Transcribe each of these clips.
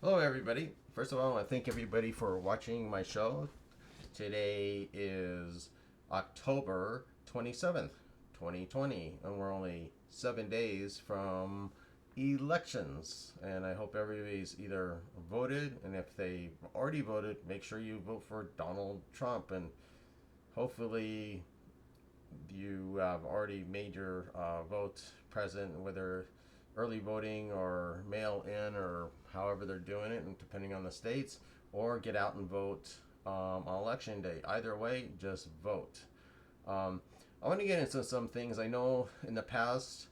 Hello, everybody. First of all, I want to thank everybody for watching my show. Today is October 27th, 2020, and we're only 7 days from elections. And I hope everybody's either voted, and if they already voted, make sure you vote for Donald Trump. And hopefully, you have already made your vote present, whether early voting or mail in or however they're doing it, and depending on the states, or get out and vote on election day. Either way, just vote. Um, I want to get into some things. I know in the past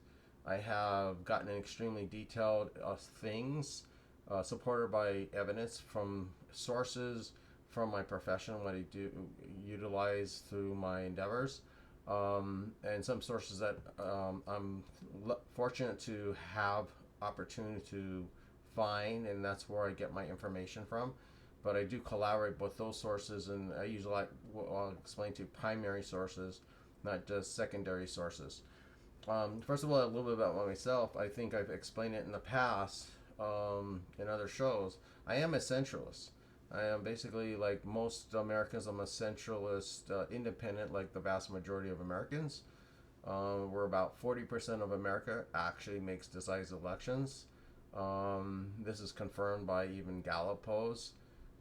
I have gotten extremely detailed things supported by evidence from sources from my profession, what I do utilize through my endeavors, and some sources that I'm fortunate to have opportunity to find, and that's where I get my information from. But I do collaborate with those sources, and I usually like, I'll explain to primary sources, not just secondary sources. First of all, a little bit about myself. I think I've explained it in the past in other shows. I am a centralist. I am basically, like most Americans, I'm a centralist, independent, like the vast majority of Americans. We're about 40% of America actually decides elections. This is confirmed by even Gallup polls.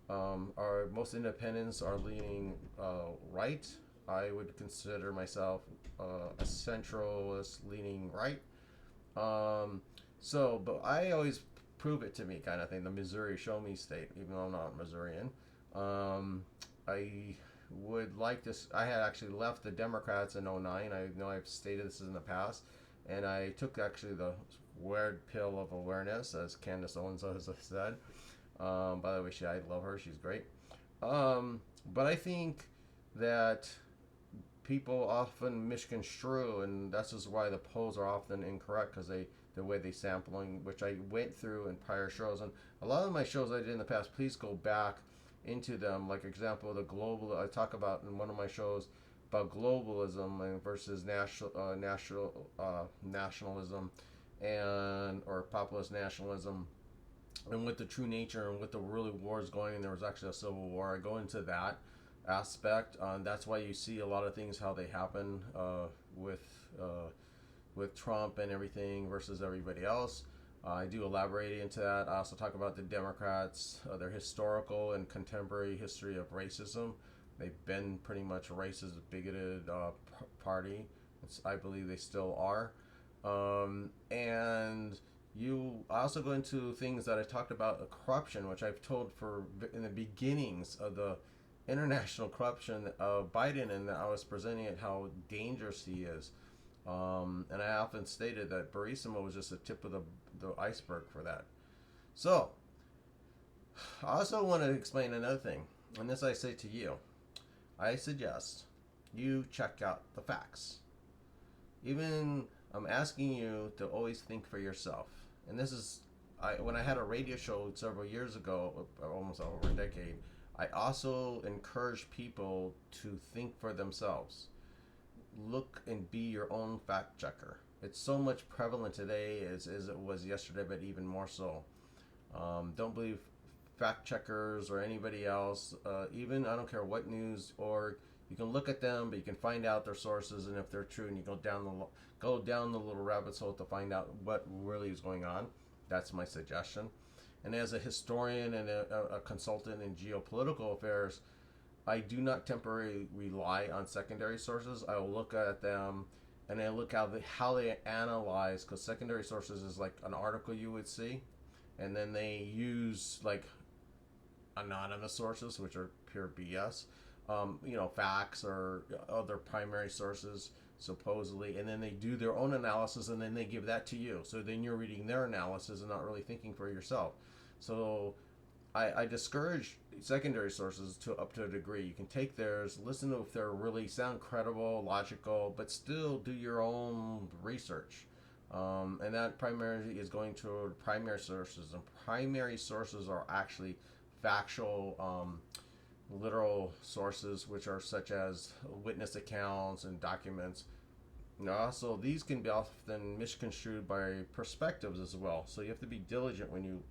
Our most independents are leaning right. I would consider myself a centralist leaning right. Um, but I always prove it to me kind of thing. The Missouri show me state, even though I'm not Missourian. I would like this. I had actually left the Democrats in '09. I know I've stated this in the past. And I took actually the weird pill of awareness, as Candace Owens has said. By the way, I love her. She's great. But I think that people often misconstrue, and that's just why the polls are often incorrect, because the way they sampling, which I went through in prior shows, and a lot of my shows I did in the past, please go back into them. Like example, the global I talk about in one of my shows about globalism versus nationalism and or populist nationalism, and with the true nature and with the really wars going, and there was actually a civil war. I go into that aspect. That's why you see a lot of things how they happen with uh, with Trump and everything versus everybody else. I do elaborate into that. I also talk about the Democrats, their historical and contemporary history of racism. They've been pretty much a racist, bigoted party. I believe they still are. And I also go into things that I talked about corruption, which I've told for in the beginnings of the international corruption of Biden, and I was presenting it how dangerous he is. And I often stated that Burisma was just the tip of the iceberg for that. So, I also want to explain another thing, and this I say to you. I suggest you check out the facts. Even I'm asking you to always think for yourself. And this is, when I had a radio show several years ago, almost over a decade, I also encourage people to think for themselves. Look and be your own fact checker. It's so much prevalent today as it was yesterday, but even more so. Don't believe fact checkers or anybody else. Even I don't care what news, or you can look at them, but you can find out their sources and if they're true, and you go down the little rabbit hole to find out what really is going on. That's my suggestion. And as a historian and a consultant in geopolitical affairs, I do not temporarily rely on secondary sources. I will look at them and I look how they analyze, because secondary sources is like an article you would see, and then they use like anonymous sources, which are pure BS. Facts or other primary sources supposedly, and then they do their own analysis and then they give that to you. So then you're reading their analysis and not really thinking for yourself. So I discourage secondary sources up to a degree. You can take theirs, listen to if they really sound credible, logical, but still do your own research. And that primarily is going to primary sources, and primary sources are actually factual, literal sources, which are such as witness accounts and documents. Also, these can be often misconstrued by perspectives as well. So you have to be diligent when you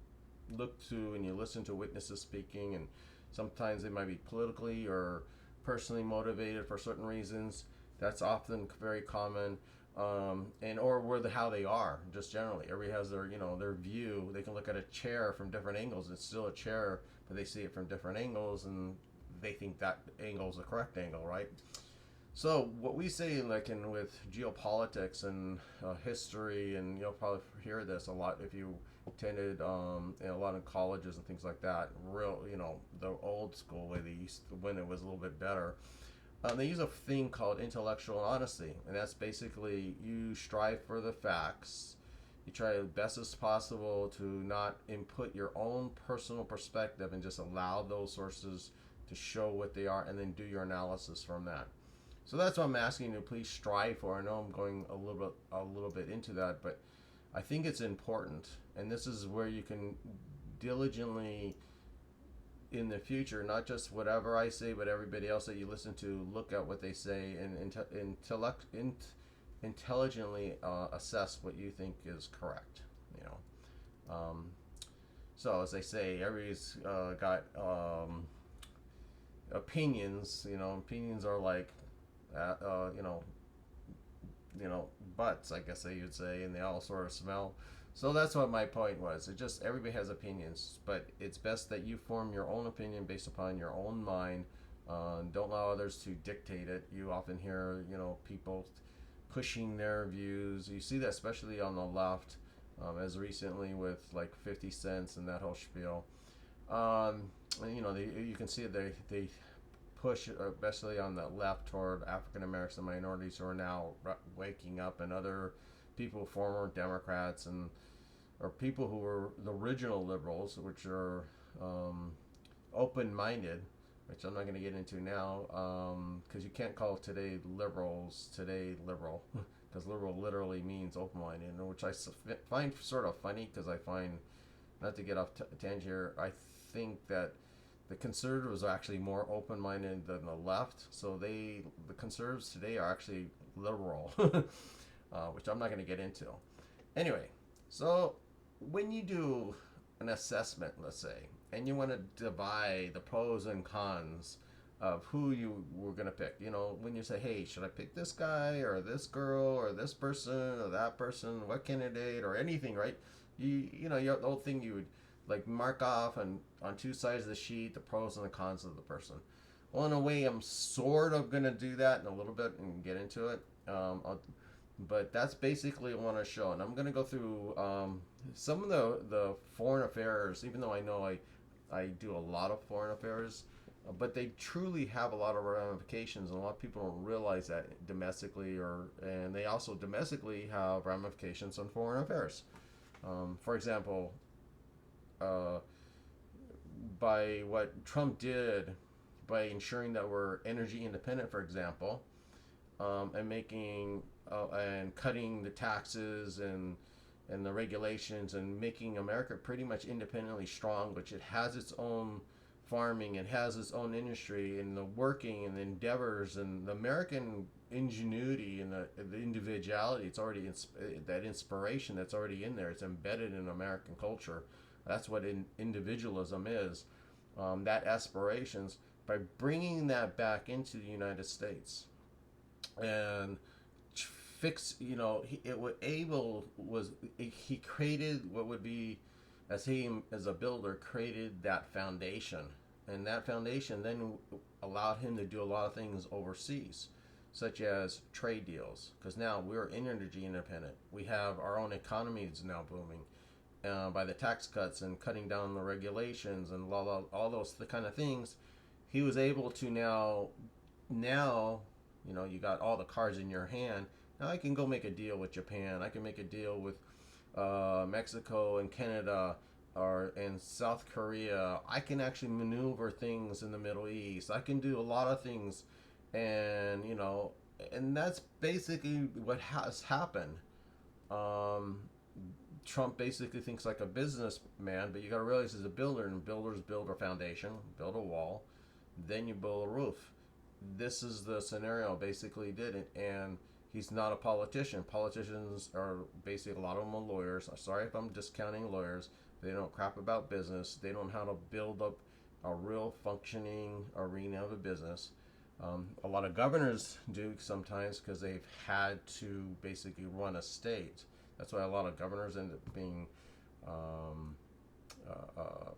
look to and you listen to witnesses speaking, and sometimes they might be politically or personally motivated for certain reasons. That's often very common. And or where the how they are just generally. Everybody has their their view. They can look at a chair from different angles. It's still a chair, but they see it from different angles, and they think that angle is the correct angle, right? So what we say, like in with geopolitics and history, and you'll probably hear this a lot if you attended in a lot of colleges and things like that. Real, the old school way they used to, when it was a little bit better. They use a thing called intellectual honesty, and that's basically you strive for the facts. You try as best as possible to not input your own personal perspective and just allow those sources to show what they are, and then do your analysis from that. So that's what I'm asking you to please strive for. I know I'm going a little bit into that, but I think it's important, and this is where you can diligently in the future, not just whatever I say, but everybody else that you listen to, look at what they say and intelligently assess what you think is correct. You know, so as they say, everybody's got opinions. Opinions are like, uh, you know, butts, I guess they would say, and they all sort of smell. So that's what my point was. It just everybody has opinions, but it's best that you form your own opinion based upon your own mind. Don't allow others to dictate it. You often hear, people pushing their views. You see that especially on the left, as recently with like 50 cents and that whole spiel. And, you can see they push, especially on the left, toward African Americans and minorities who are now waking up, and other people, former Democrats, and or people who were the original liberals, which are open-minded, which I'm not going to get into now, because you can't call today liberals today liberal, because liberal literally means open-minded, which I find sort of funny, because I find, not to get off tangent here, I think that the conservatives are actually more open-minded than the left, so the conservatives today are actually liberal, which I'm not going to get into. Anyway, so when you do an assessment, let's say, and you want to divide the pros and cons of who you were going to pick, when you say, hey, should I pick this guy or this girl or this person or that person, what candidate or anything, right? The whole thing you would like mark off on two sides of the sheet the pros and the cons of the person. Well, in a way, I'm sort of going to do that in a little bit and get into it. But that's basically what I want to show. And I'm going to go through some of the foreign affairs, even though I know I do a lot of foreign affairs, but they truly have a lot of ramifications, and a lot of people don't realize that domestically, and they also domestically have ramifications on foreign affairs. For example, by what Trump did by ensuring that we're energy independent, for example, and making and cutting the taxes and the regulations and making America pretty much independently strong, which it has its own farming, it has its own industry, and the working and the endeavors and the American ingenuity and the individuality. It's already that inspiration that's already in there. It's embedded in American culture. That's what individualism is. That aspirations, by bringing that back into the United States and fix, he created what would be, as a builder created that foundation, and that foundation then allowed him to do a lot of things overseas, such as trade deals, because now we're energy independent. We have our own economy is now booming. By the tax cuts and cutting down the regulations and all those kind of things, he was able to now, you got all the cards in your hand. Now I can go make a deal with Japan. I can make a deal with Mexico and Canada and South Korea. I can actually maneuver things in the Middle East. I can do a lot of things, and and that's basically what has happened. Trump basically thinks like a businessman, but you got to realize he's a builder, and builders build a foundation, build a wall, then you build a roof. This is the scenario basically he did it, and he's not a politician. Politicians are basically, a lot of them are lawyers. I'm sorry if I'm discounting lawyers. They don't crap about business. They don't know how to build up a real functioning arena of a business. A lot of governors do sometimes because they've had to basically run a state. That's why a lot of governors end up being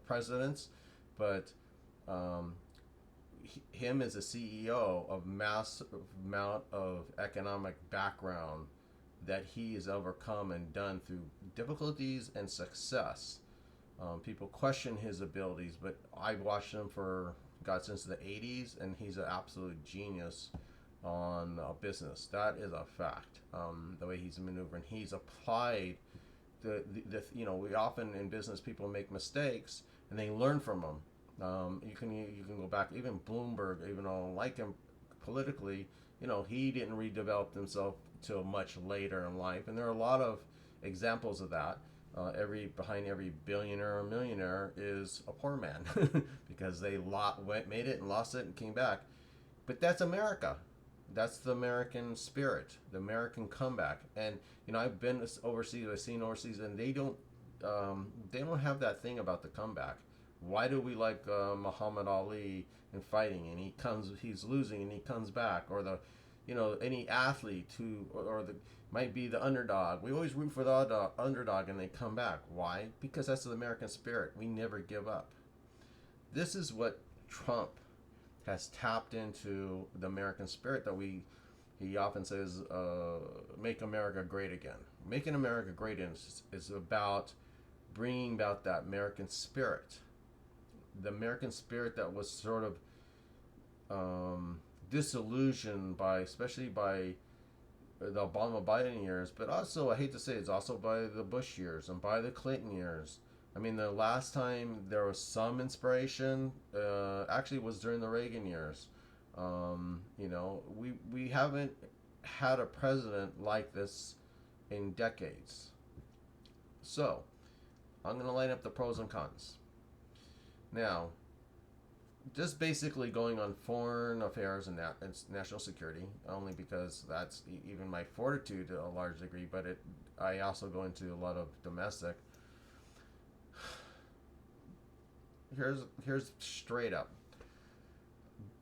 presidents. But him as a CEO of massive amount of economic background that he has overcome and done through difficulties and success. People question his abilities, but I've watched him for God since the '80s, and he's an absolute genius on business. That is a fact. The way he's maneuvering, he's applied the we often in business people make mistakes and they learn from them. You can go back, even Bloomberg, even though I don't like him politically, he didn't redevelop himself till much later in life, and there are a lot of examples of that. Behind every billionaire or millionaire is a poor man because they made it and lost it and came back. But that's America. That's the American spirit, the American comeback. And I've been overseas, I've seen overseas, and they don't have that thing about the comeback. Why do we like Muhammad Ali in fighting, and he's losing and he comes back, or any athlete or might be the underdog. We always root for the underdog and they come back. Why? Because that's the American spirit. We never give up. This is what Trump has tapped into, the American spirit that he often says, make America great again. Making America great is about bringing about that American spirit. The American spirit that was sort of disillusioned especially by the Obama-Biden years, but also, I hate to say, it's also by the Bush years and by the Clinton years. I mean, the last time there was some inspiration actually was during the Reagan years. We haven't had a president like this in decades. So, I'm going to line up the pros and cons. Now, just basically going on foreign affairs and national security, only because that's even my fortitude to a large degree, but I also go into a lot of domestic. Here's straight up.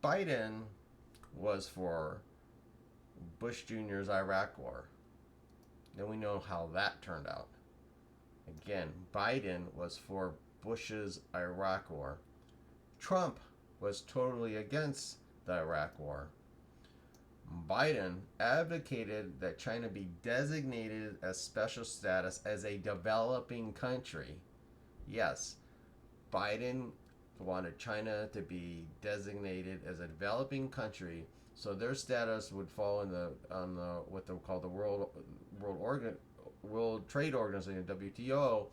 Biden was for Bush Jr.'s Iraq War. Then we know how that turned out. Again, Biden was for Bush's Iraq War. Trump was totally against the Iraq War. Biden advocated that China be designated as special status as a developing country. Yes, Biden wanted China to be designated as a developing country, so their status would fall on what they call the World Trade Organization, WTO,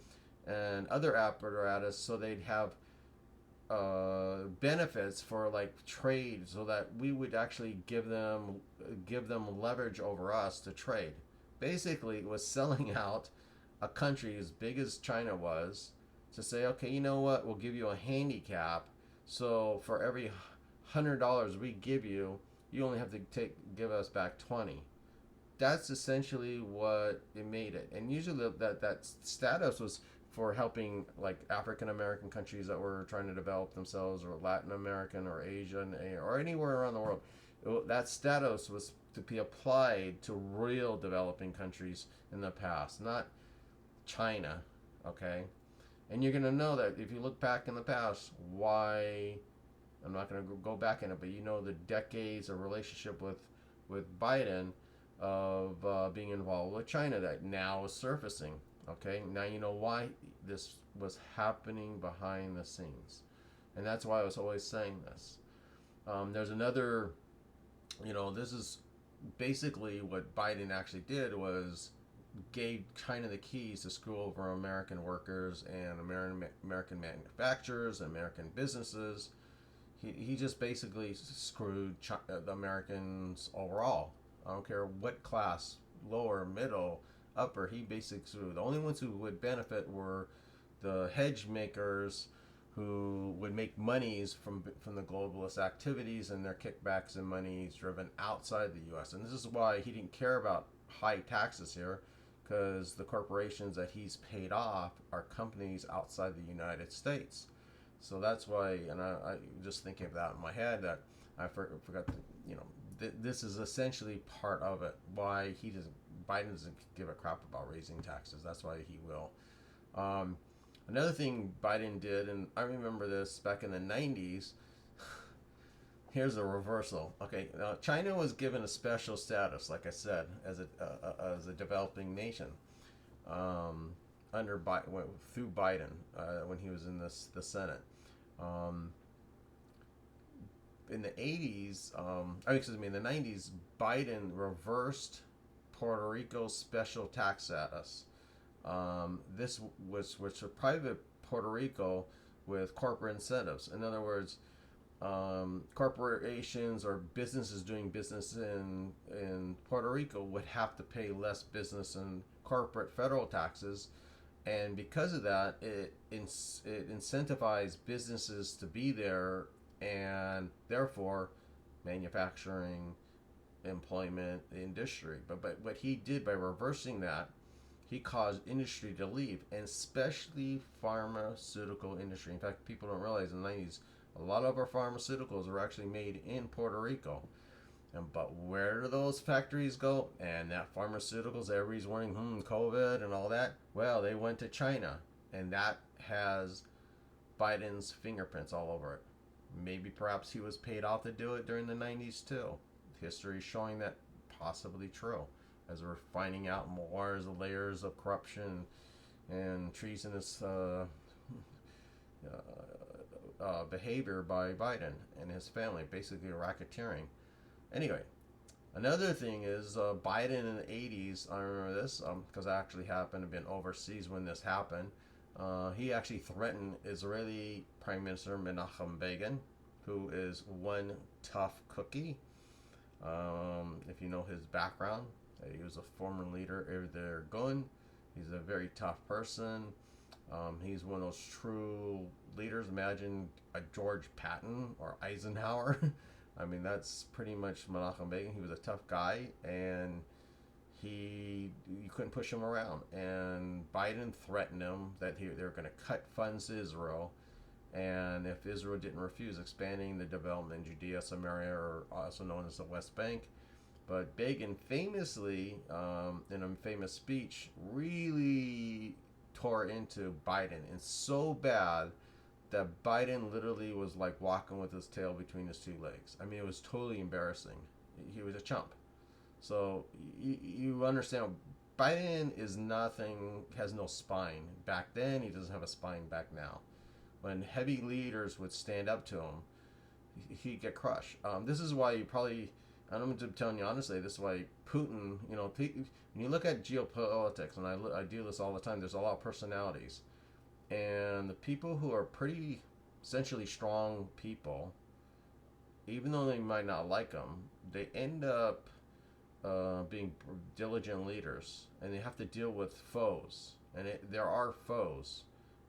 and other apparatus, so they'd have benefits for trade, so that we would actually give them leverage over us to trade. Basically, it was selling out a country as big as China was to say, okay, you know what, we'll give you a handicap, so for every $100 we give you, you only have to give us back 20. That's essentially what it made it. And usually that status was for helping African American countries that were trying to develop themselves, or Latin American or Asian or anywhere around the world. That status was to be applied to real developing countries in the past, not China. Okay, and you're gonna know that if you look back in the past. Why? I'm not gonna go back in it, but the decades of relationship with Biden of being involved with China that now is surfacing. Okay, now you know why this was happening behind the scenes. And that's why I was always saying this. There's another, this is basically what Biden actually did was gave China the keys to screw over American workers and American manufacturers and American businesses. He just basically screwed the Americans overall. I don't care what class, lower, middle, upper, he basically screwed. The only ones who would benefit were the hedge makers who would make monies from the globalist activities and their kickbacks and monies driven outside the U.S. And this is why he didn't care about high taxes here, because the corporations that he's paid off are companies outside the United States. So that's why, and I just thinking of that in my head, that I forgot to, this is essentially part of it. Why Biden doesn't give a crap about raising taxes. That's why he will. Another thing Biden did, and I remember this back in the 90s. Here's a reversal. Okay, now China was given a special status, like I said, as a developing nation, under through Biden when he was in the Senate. In the 80s, in the 90s, Biden reversed Puerto Rico's special tax status. This was a private Puerto Rico with corporate incentives. In other words, corporations or businesses doing business in Puerto Rico would have to pay less business and corporate federal taxes, and because of that, it incentivized businesses to be there, and therefore manufacturing, employment, industry. But what he did by reversing that, he caused industry to leave, and especially pharmaceutical industry. In fact, people don't realize in the 90s, a lot of our pharmaceuticals were actually made in Puerto Rico. But where do those factories go? And that pharmaceuticals, everybody's wondering, COVID and all that. Well, they went to China, and that has Biden's fingerprints all over it. Maybe perhaps he was paid off to do it during the 90s too. History is showing that possibly true, as we're finding out more as the layers of corruption and treasonous behavior by Biden and his family, basically racketeering. Anyway, another thing is Biden in the 80s, I remember this because I actually happened to have been overseas when this happened. He actually threatened Israeli Prime Minister Menachem Begin, who is one tough cookie. If you know his background, he was a former leader of the Gun. He's a very tough person. He's one of those true leaders. Imagine a George Patton or Eisenhower. I mean, that's pretty much Menachem Begin. He was a tough guy, and you couldn't push him around. And Biden threatened him that they were going to cut funds to Israel, and if Israel didn't refuse expanding the development in Judea, Samaria, or also known as the West Bank. But Begin famously, in a famous speech, really tore into Biden, and so bad that Biden literally was like walking with his tail between his two legs. I mean, it was totally embarrassing. He was a chump. So you understand, Biden is nothing, has no spine. Back then, he doesn't have a spine back now. When heavy leaders would stand up to him, he'd get crushed. This is why I'm telling you honestly, this is why Putin, when you look at geopolitics, and I do this all the time, there's a lot of personalities. And the people who are pretty essentially strong people, even though they might not like them, they end up being diligent leaders, and they have to deal with foes. And there are foes,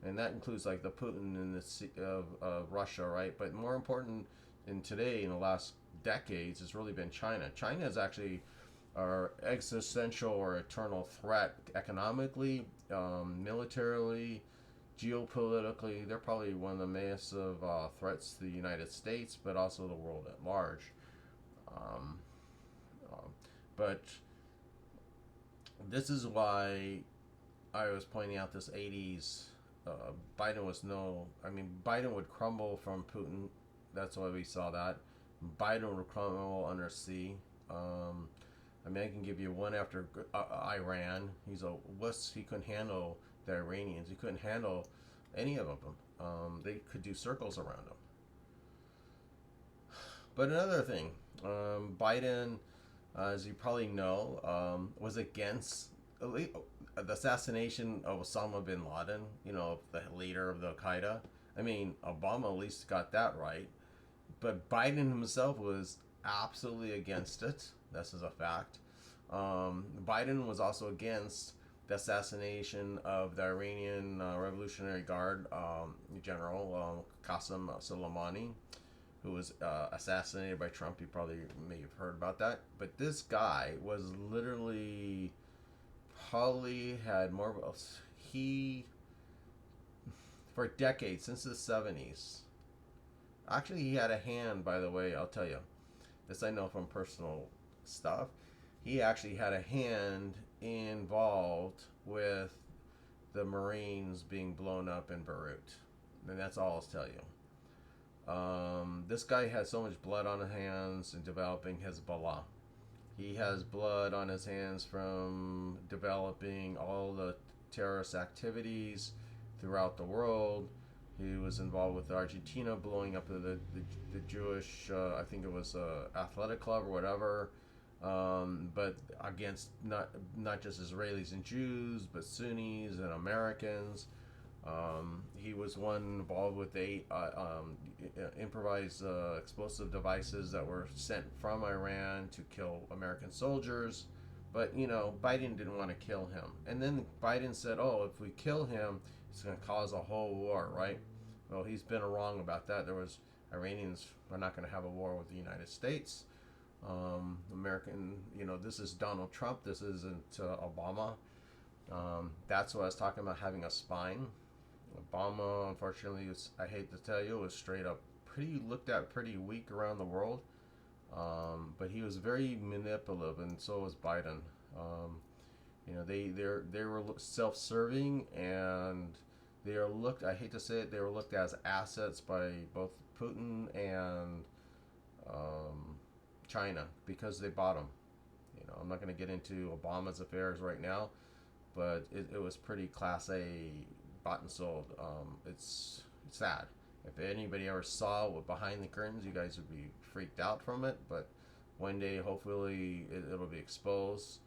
and that includes like the Putin in of Russia, right? But more important in the last decades, has really been China. China is actually our existential or eternal threat economically, militarily, geopolitically. They're probably one of the massive threats to the United States, but also the world at large. But this is why I was pointing out this 80s. Biden would crumble from Putin. That's why we saw that. Biden would crumble under C. I can give you one after Iran. He's a wuss. He couldn't handle the Iranians. He couldn't handle any of them. They could do circles around him. But another thing, Biden, as you probably know, was against the assassination of Osama bin Laden, the leader of the Al-Qaeda. Obama at least got that right. But Biden himself was absolutely against it. This is a fact. Biden was also against the assassination of the Iranian Revolutionary Guard General Qasem Soleimani, who was assassinated by Trump. You probably may have heard about that. But this guy was literally probably had more. He, for decades, since the 70s, actually, he had a hand, by the way, I'll tell you. This I know from personal stuff. He actually had a hand involved with the Marines being blown up in Beirut. And that's all I'll tell you. This guy had so much blood on his hands in developing Hezbollah. He has blood on his hands from developing all the terrorist activities throughout the world. He was involved with Argentina blowing up the Jewish, I think it was athletic club or whatever, but against not just Israelis and Jews, but Sunnis and Americans. He was one involved with improvised explosive devices that were sent from Iran to kill American soldiers. But, Biden didn't want to kill him. And then Biden said, oh, if we kill him, it's going to cause a whole war, right? Well, he's been wrong about that. Iranians are not going to have a war with the United States. This is Donald Trump. This isn't Obama. That's what I was talking about, having a spine. Obama, unfortunately, I hate to tell you, was straight up looked at pretty weak around the world. But he was very manipulative, and so was Biden. They were self-serving, and they are looked. I hate to say it, they were looked at as assets by both Putin and China because they bought them. I'm not going to get into Obama's affairs right now, but it was pretty class A, bought and sold. It's sad. If anybody ever saw what behind the curtains, you guys would be freaked out from it. But one day, hopefully, it'll be exposed.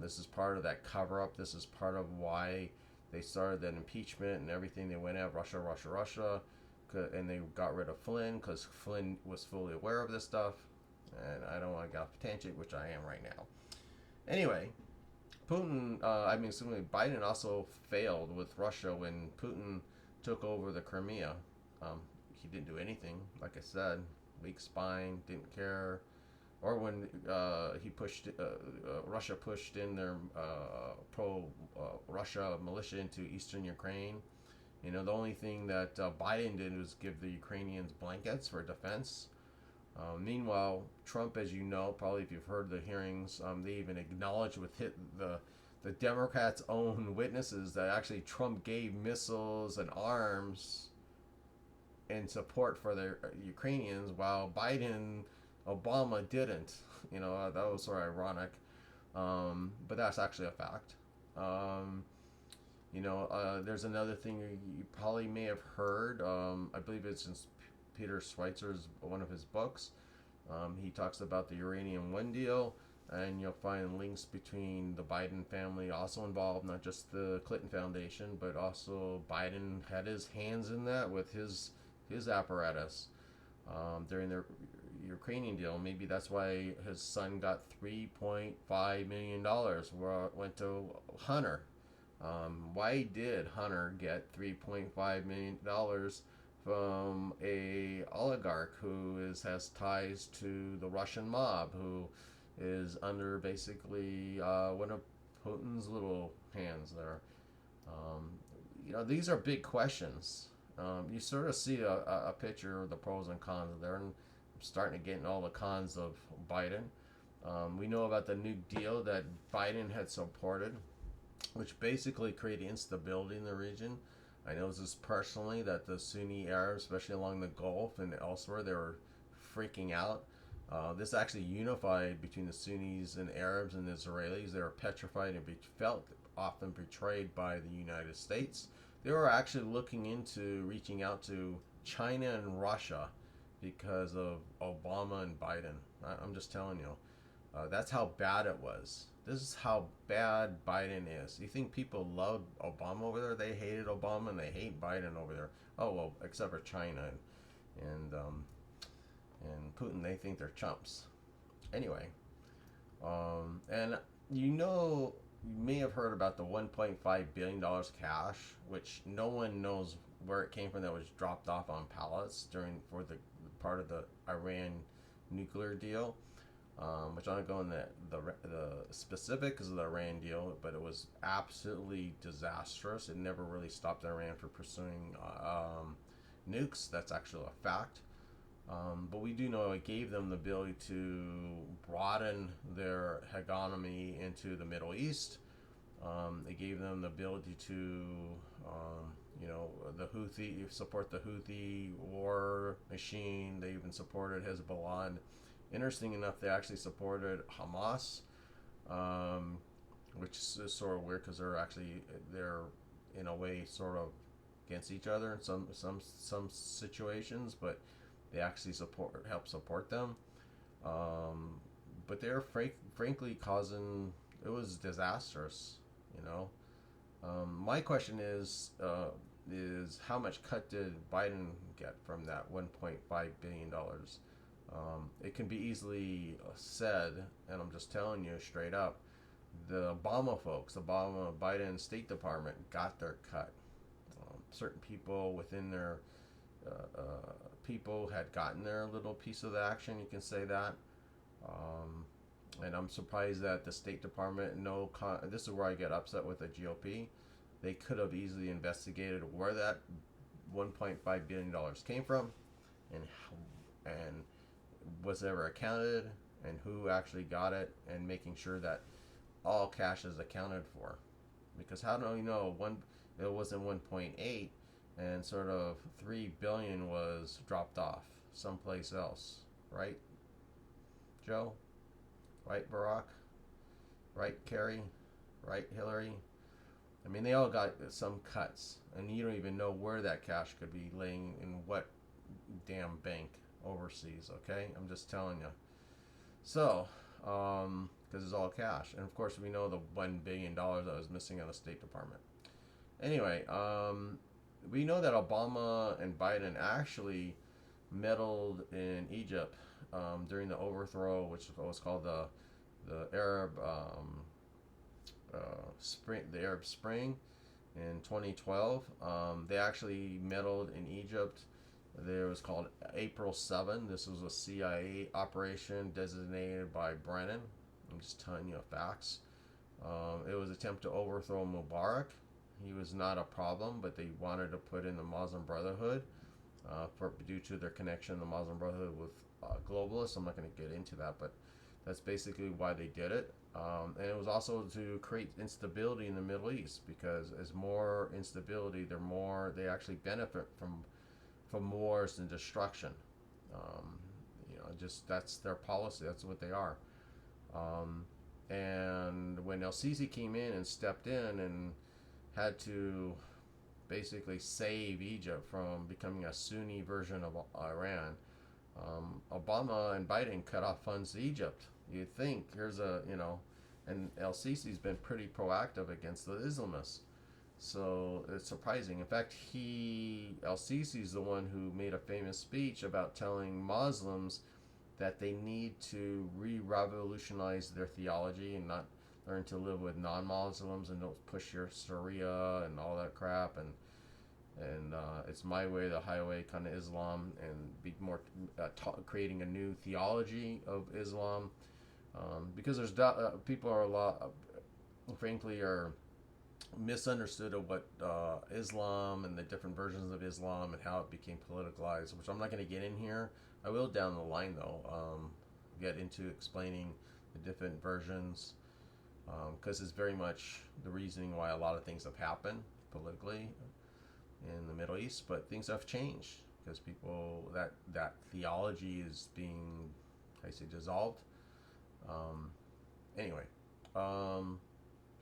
This is part of that cover-up. This is part of why they started that impeachment and everything. They went at Russia, and they got rid of Flynn because Flynn was fully aware of this stuff. And I don't want to get off a tangent, which I am right now. Anyway, Biden also failed with Russia when Putin took over the Crimea. He didn't do anything, like I said, weak spine, didn't care. Or when Russia pushed in their pro-Russia militia into eastern Ukraine. The only thing that Biden did was give the Ukrainians blankets for defense. Meanwhile, Trump, as you know, probably if you've heard the hearings, they even acknowledged with the Democrats' own witnesses that actually Trump gave missiles and arms in support for the Ukrainians, while Obama didn't. That was sort of ironic, but that's actually a fact. There's another thing you probably may have heard. I believe it's in Peter Schweizer's one of his books. He talks about the Uranium One deal, and you'll find links between the Biden family also involved, not just the Clinton Foundation, but also Biden had his hands in that with his apparatus during the Ukrainian deal. Maybe that's why his son got $3.5 million where it went to Hunter. Why did Hunter get $3.5 million from a oligarch who has ties to the Russian mob, who is under basically one of Putin's little hands there? These are big questions. You sort of see a picture of the pros and cons there, and I'm starting to get into all the cons of Biden. We know about the New Deal that Biden had supported, which basically created instability in the region. I know this personally that the Sunni Arabs, especially along the Gulf and elsewhere, they were freaking out. This actually unified between the Sunnis and Arabs and the Israelis. They were petrified and felt often betrayed by the United States. They were actually looking into reaching out to China and Russia because of Obama and Biden. I'm just telling you. That's how bad it was. This is how bad Biden is. You think people loved Obama over there? They hated Obama and they hate Biden over there. Oh, well, except for China and Putin. They think they're chumps. Anyway, and you may have heard about the $1.5 billion cash, which no one knows where it came from, that was dropped off on pallets for the part of the Iran nuclear deal. which I don't go in the specifics of the Iran deal, but it was absolutely disastrous. It never really stopped Iran from pursuing nukes. That's actually a fact. But we do know it gave them the ability to broaden their hegemony into the Middle East. It gave them the ability to, the Houthi, support the Houthi war machine. They even supported Hezbollah. And interesting enough, they actually supported Hamas, which is sort of weird because they're in a way sort of against each other in some situations, but they actually help support them. But they're frankly causing, it was disastrous. My question is how much cut did Biden get from that $1.5 billion? It can be easily said, and I'm just telling you straight up, the Obama folks, Biden State Department got their cut. Certain people within their people had gotten their little piece of the action. You can say that. And I'm surprised that the State Department, this is where I get upset with the GOP. They could have easily investigated where that $1.5 billion came from, and was ever accounted, and who actually got it, and making sure that all cash is accounted for. Because how do you know it wasn't 1.8 and sort of 3 billion was dropped off someplace else, right, Joe? Right, Barack? Right, Kerry? Right, Hillary? I mean, they all got some cuts, and you don't even know where that cash could be laying in what damn bank overseas, okay? I'm just telling you. So, because it's all cash. And of course, we know the $1 billion that was missing out of the State Department. Anyway, we know that Obama and Biden actually meddled in Egypt during the overthrow, which was called the Arab Spring, the Arab Spring in 2012. They actually meddled in Egypt. There was called April 7. This was a CIA operation designated by Brennan. I'm just telling you facts. It was an attempt to overthrow Mubarak. He was not a problem, but they wanted to put in the Muslim Brotherhood due to their connection in the Muslim Brotherhood with globalists. I'm not going to get into that, but that's basically why they did it. And it was also to create instability in the Middle East, because as more instability, they actually benefit from wars and destruction. Just that's their policy. That's what they are. And when El Sisi came in and stepped in and had to basically save Egypt from becoming a Sunni version of Iran, Obama and Biden cut off funds to Egypt. You'd think and El Sisi's been pretty proactive against the Islamists. So it's surprising. In fact, El Sisi's the one who made a famous speech about telling Muslims that they need to re-revolutionize their theology and not learn to live with non-Muslims and don't push your Sharia and all that crap, and it's my way, the highway kind of Islam, and be more creating a new theology of Islam, because there's people are frankly are misunderstood of what Islam and the different versions of Islam and how it became politicalized, which I'm not going to get in here. I will down the line though, get into explaining the different versions, because it's very much the reasoning why a lot of things have happened politically in the Middle East. But things have changed because people that theology is being, I say, dissolved. Anyway,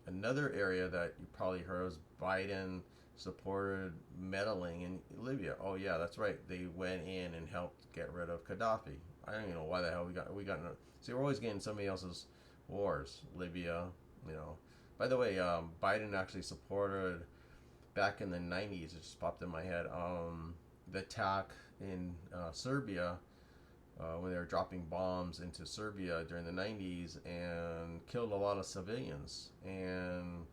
another area that you probably heard was Biden supported meddling in Libya. Oh yeah, that's right. They went in and helped get rid of Gaddafi. I don't even know why the hell we got. See, we're always getting somebody else's wars. Libya, By the way, Biden actually supported back in the 90s. It just popped in my head. The attack in Serbia. When they were dropping bombs into Serbia during the 90s and killed a lot of civilians. And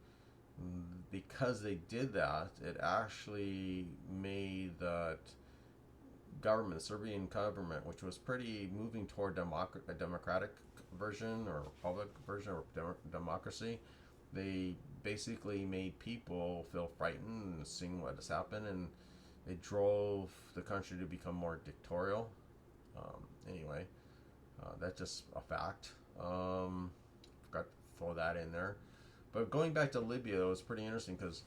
because they did that, it actually made that government, the Serbian government, which was pretty moving toward a democratic version or republic version or democracy, they basically made people feel frightened and seeing what has happened, and it drove the country to become more dictatorial. Anyway, that's just a fact. Forgot to throw that in there. But going back to Libya, it was pretty interesting because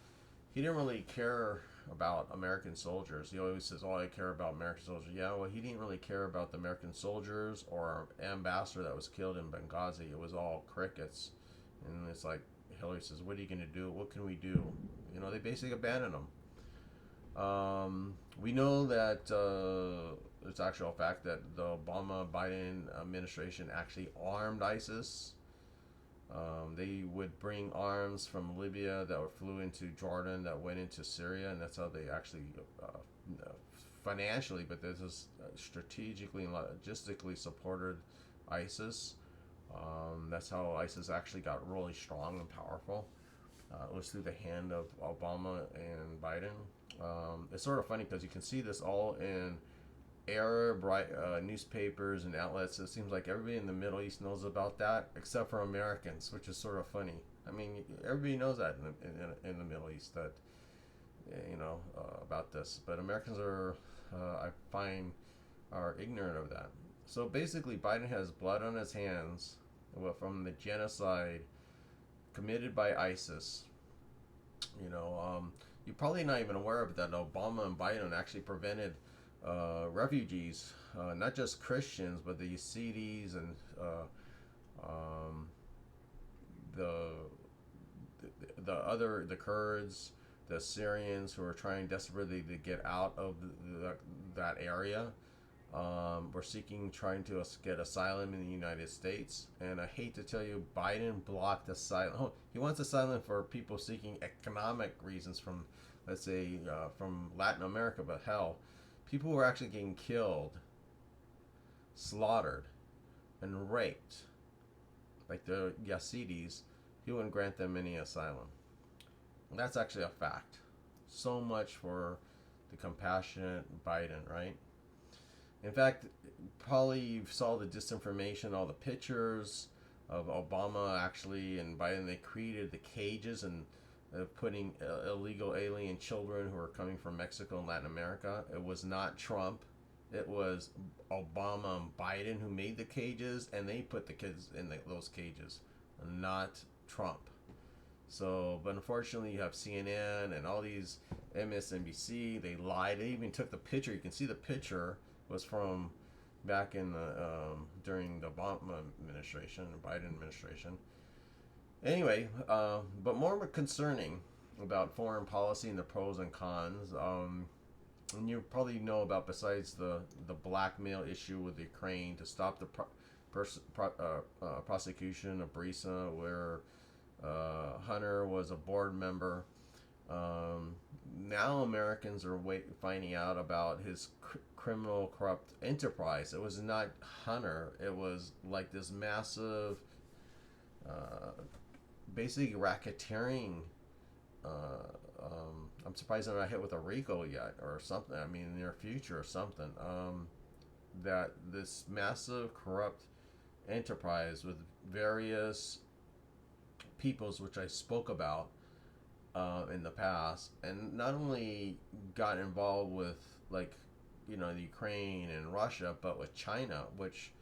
he didn't really care about American soldiers. He always says, "Oh, I care about American soldiers." Yeah, well, he didn't really care about the American soldiers or ambassador that was killed in Benghazi. It was all crickets, and it's like Hillary says, "What are you going to do? What can we do?" You know, they basically abandoned them. We know that it's actual fact that the Obama-Biden administration actually armed ISIS. They would bring arms from Libya that flew into Jordan, that went into Syria, and that's how they actually, financially, but this is strategically and logistically supported ISIS. That's how ISIS actually got really strong and powerful. It was through the hand of Obama and Biden. It's sort of funny because you can see this all in Arab newspapers and outlets. It seems like everybody in the Middle East knows about that, except for Americans, which is sort of funny. I mean, everybody knows that in the Middle East that about this, but Americans are, I find, are ignorant of that. So basically, Biden has blood on his hands from the genocide committed by ISIS. You're probably not even aware of that. Obama and Biden actually prevented refugees, not just Christians, but the Yazidis and the the Kurds, the Syrians who are trying desperately to get out of that area. Were trying to get asylum in the United States, and I hate to tell you, Biden blocked asylum. Oh, he wants asylum for people seeking economic reasons from, let's say, from Latin America. But hell, people were actually getting killed, slaughtered, and raped, like the Yazidis. He wouldn't grant them any asylum. And that's actually a fact. So much for the compassionate Biden, right? In fact, probably you saw the disinformation, all the pictures of Obama actually and Biden. They created the cages and putting illegal alien children who are coming from Mexico and Latin America. It was not Trump. It was Obama and Biden who made the cages, and they put the kids in those cages, not Trump. So, but unfortunately, you have CNN and all these MSNBC. They lied. They even took the picture. You can see the picture was from back in the during the Obama administration, the Biden administration. Anyway, but more concerning about foreign policy and the pros and cons. And you probably know about, besides the blackmail issue with Ukraine to stop the prosecution of Brisa, where Hunter was a board member. Now Americans are finding out about his criminal corrupt enterprise. It was not Hunter. It was like this massive, basically racketeering. I'm surprised they're not hit with a RICO yet or something. I mean, in the near future or something. That this massive corrupt enterprise with various peoples, which I spoke about in the past, and not only got involved with, like, the Ukraine and Russia, but with China, which,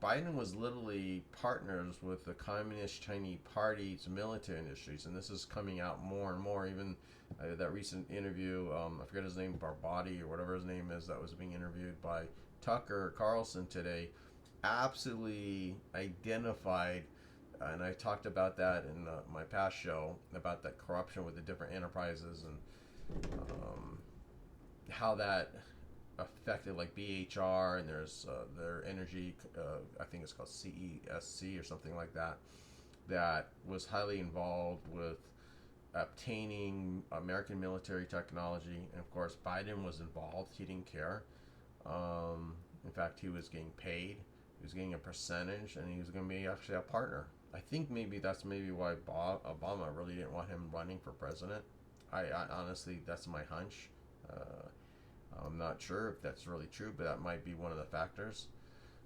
Biden was literally partners with the Communist Chinese Party's military industries, and this is coming out more and more. Even that recent interview, I forget his name, Barbati or whatever his name is, that was being interviewed by Tucker Carlson today, absolutely identified. And I talked about that in my past show, about that corruption with the different enterprises and how that affected, like, BHR, and there's their energy, I think it's called CESC or something like that, that was highly involved with obtaining American military technology. And of course, Biden was involved. He didn't care. In fact, he was getting paid. He was getting a percentage, and he was going to be actually a partner. I think that's why Obama really didn't want him running for president. I honestly, that's my hunch. I'm not sure if that's really true, but that might be one of the factors.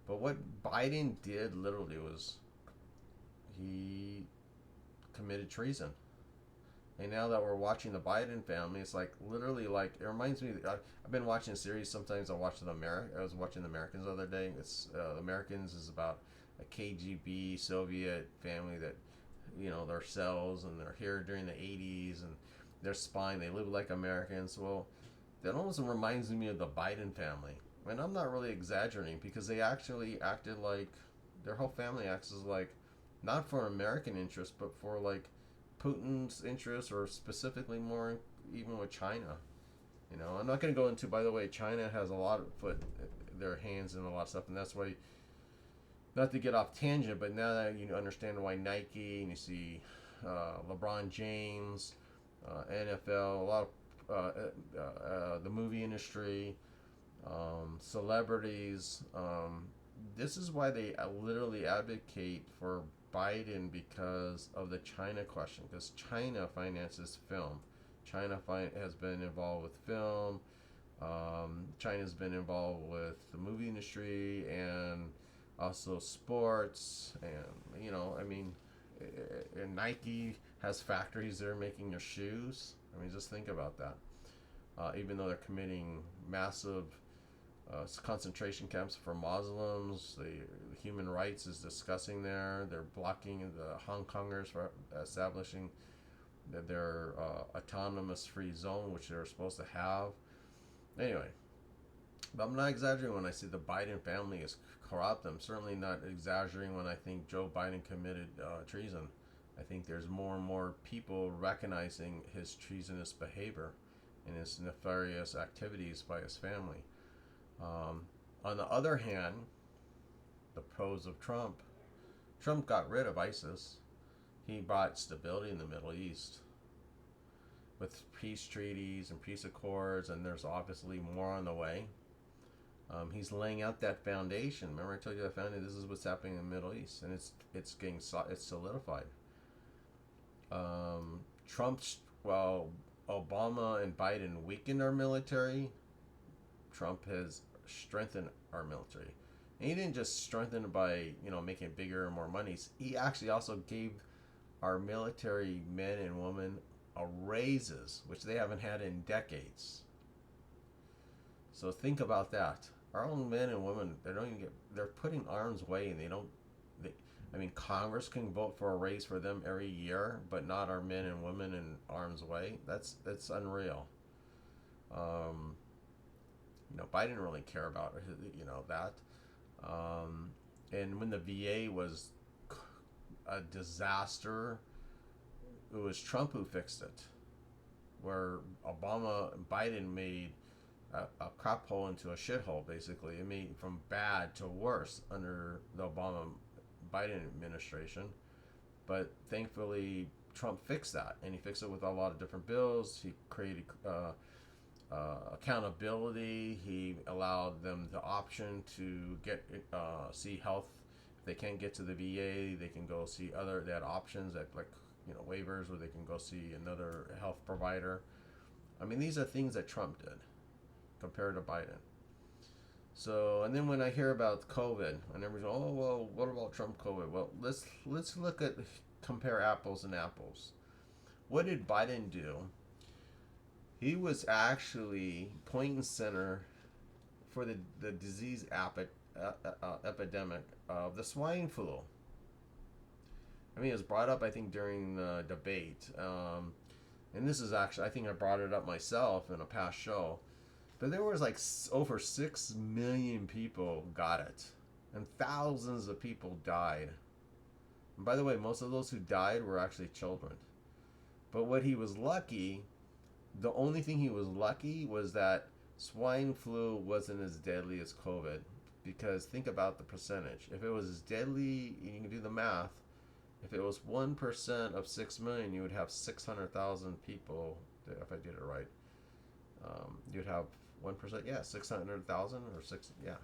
But what Biden did literally was he committed treason. And now that we're watching the Biden family, it's like literally like it reminds me. I've been watching a series. Sometimes I watch I was watching the Americans the other day. It's Americans is about a KGB Soviet family that, they're cells and they're here during the 80s and they're spying. They live like Americans. Well, that almost reminds me of the Biden family. And I'm not really exaggerating because they actually acted like their whole family acts as like not for American interest, but for like Putin's interests, or specifically more even with China. I'm not going to go into. By the way, China has a lot of put their hands in a lot of stuff, and that's why. Not to get off tangent, but now that you understand why Nike and you see LeBron James, NFL, a lot of the movie industry, celebrities. This is why they literally advocate for Biden because of the China question. Because China finances film. China has been involved with film. China's been involved with the movie industry and also sports. And and Nike has factories there making their shoes. Just think about that. Even though they're committing massive concentration camps for Muslims, the human rights is discussing there. They're blocking the Hong Kongers for establishing their autonomous free zone, which they're supposed to have. Anyway, but I'm not exaggerating when I say the Biden family is corrupt. I'm certainly not exaggerating when I think Joe Biden committed treason. I think there's more and more people recognizing his treasonous behavior and his nefarious activities by his family. On the other hand, the pros of Trump got rid of ISIS. He brought stability in the Middle East with peace treaties and peace accords, and there's obviously more on the way. He's laying out that foundation. Remember, I told you this is what's happening in the Middle East, and it's solidified. While Obama and Biden weakened our military, Trump has strengthened our military. And he didn't just strengthen it by making it bigger and more money. He actually also gave our military men and women raises, which they haven't had in decades. So think about that. Our own men and women, they're putting arms away, and Congress can vote for a raise for them every year, but not our men and women in arms way. That's unreal. Biden didn't really care about that. And when the VA was a disaster, it was Trump who fixed it. Where Obama and Biden made a crap hole into a shithole, basically. It made from bad to worse under the Obama-Biden administration. But thankfully, Trump fixed that, and he fixed it with a lot of different bills. He created accountability. He allowed them the option to get see health. If they can't get to the VA, they can go see they had options that waivers where they can go see another health provider. These are things that Trump did compared to Biden. So, and then when I hear about COVID, and everyone's, oh well, what about Trump COVID? Well, let's compare apples and apples. What did Biden do? He was actually point and center for the disease epidemic of the swine flu. It was brought up, I think, during the debate. And this is actually, I think I brought it up myself in a past show. But there was over 6 million people got it. And thousands of people died. And by the way, most of those who died were actually children. But what he was lucky, the only thing he was lucky was that swine flu wasn't as deadly as COVID. Because think about the percentage. If it was as deadly, you can do the math. If it was 1% of 6 million, you would have 600,000 people. If I did it right, you'd have 1%. Yeah, 600,000 or 6. Yeah.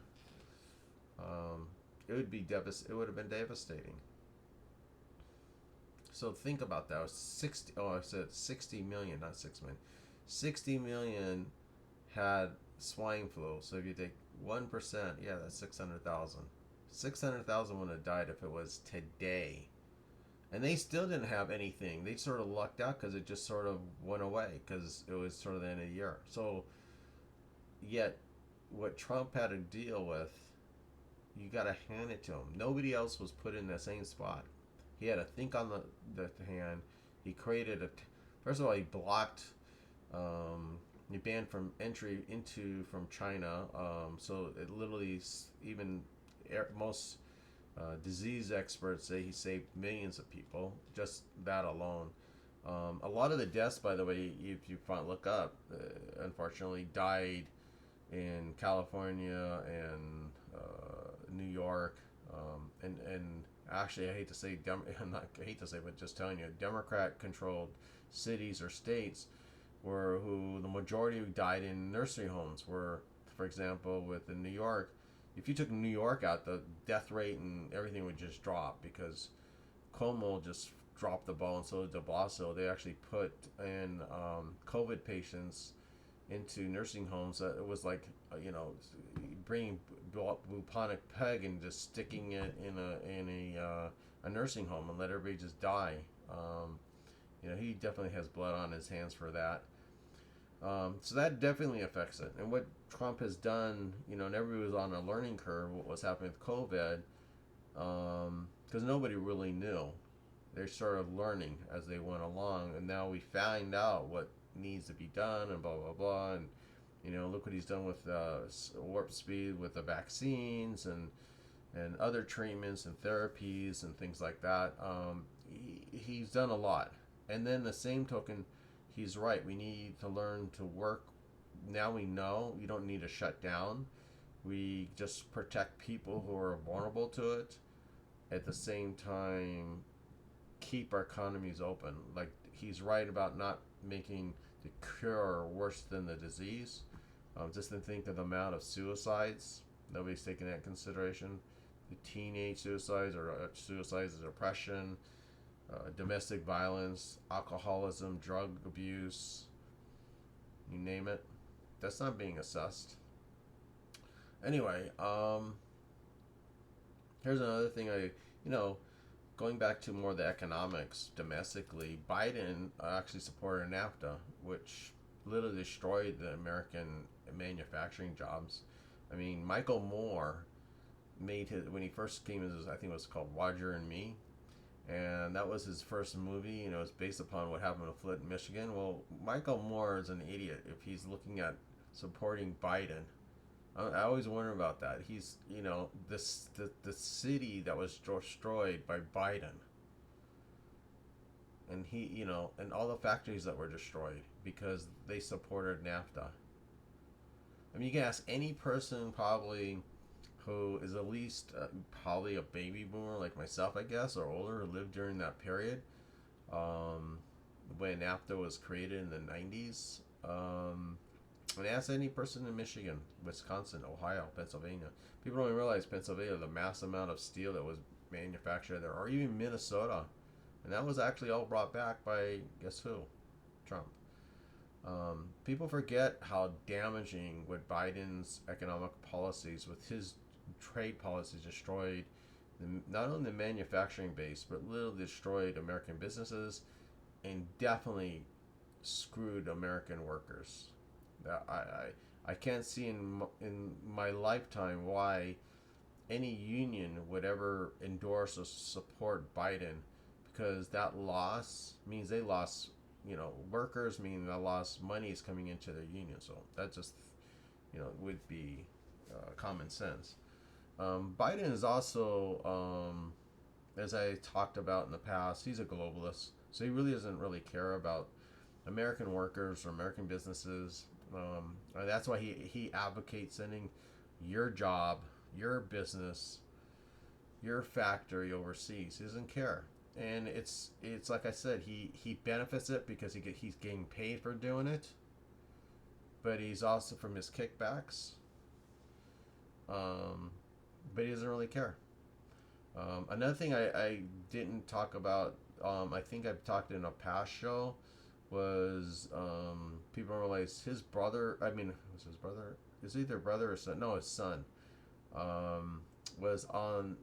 It would be It would have been devastating. So think about that. It was 60. Oh, I said 60 million, not 6 million. 60 million had swine flu. So if you take 1%, yeah, that's 600,000. 600,000 would have died if it was today. And they still didn't have anything. They sort of lucked out because it just sort of went away because it was sort of the end of the year. So, yet, what Trump had to deal with, you got to hand it to him. Nobody else was put in the same spot. He had to think on the hand. He created a. First of all, he blocked. He banned from entry into from China. So it literally even most disease experts say he saved millions of people. Just that alone. A lot of the deaths, by the way, if you look up, unfortunately, died in California and New York, and actually, I hate to say, I hate to say, but just telling you, Democrat-controlled cities or states were who the majority who died in nursery homes were, for example, within New York. If you took New York out, the death rate and everything would just drop because Cuomo just dropped the ball, and so did de Blasio. They actually put in COVID patients into nursing homes. That it was like bringing bubonic peg and just sticking it in a nursing home and let everybody just die. He definitely has blood on his hands for that. So that definitely affects it. And what Trump has done, and everybody was on a learning curve. What was happening with COVID, because nobody really knew. They're sort of learning as they went along, and now we find out what needs to be done and blah blah blah. And look what he's done with warp speed with the vaccines and other treatments and therapies and things like that. He's done a lot. And then the same token, he's right. We need to learn to work. Now we know you don't need to shut down. We just protect people who are vulnerable to it. At the same time, keep our economies open. Like he's right about not making the cure worse than the disease. Just to think of the amount of suicides, nobody's taking that into consideration. The teenage suicides or suicides of depression, domestic violence, alcoholism, drug abuse, you name it. That's not being assessed. Anyway, here's another thing going back to more of the economics domestically, Biden actually supported NAFTA, which literally destroyed the American manufacturing jobs. I mean, Michael Moore made when he first came into, I think it was called Roger and Me, and that was his first movie. It was based upon what happened in Flint, Michigan. Well, Michael Moore is an idiot if he's looking at supporting Biden. I always wonder about that. He's, the city that was destroyed by Biden, and he, and all the factories that were destroyed because they supported NAFTA. I mean, you can ask any person probably who is at least probably a baby boomer like myself, I guess, or older, who lived during that period when NAFTA was created in the 90s. And ask any person in Michigan, Wisconsin, Ohio, Pennsylvania. People don't even realize Pennsylvania, the mass amount of steel that was manufactured there, or even Minnesota. And that was actually all brought back by, guess who? Trump. People forget how damaging with Biden's economic policies, with his trade policies, destroyed not only the manufacturing base, but literally destroyed American businesses and definitely screwed American workers. I can't see in my lifetime why any union would ever endorse or support Biden, because that loss means they lost, workers, mean that lost money is coming into their union. So that just, would be common sense. Biden is also, as I talked about in the past, he's a globalist. So he really doesn't really care about American workers or American businesses. That's why he advocates sending your job, your business, your factory overseas. He doesn't care, and it's like I said, he benefits it because he's getting paid for doing it, but he's also from his kickbacks. But he doesn't really care. Another thing I didn't talk about, I think I've talked in a past show, was people don't realize his brother. I mean, was his brother? Is either brother or son? No, his son um, was on.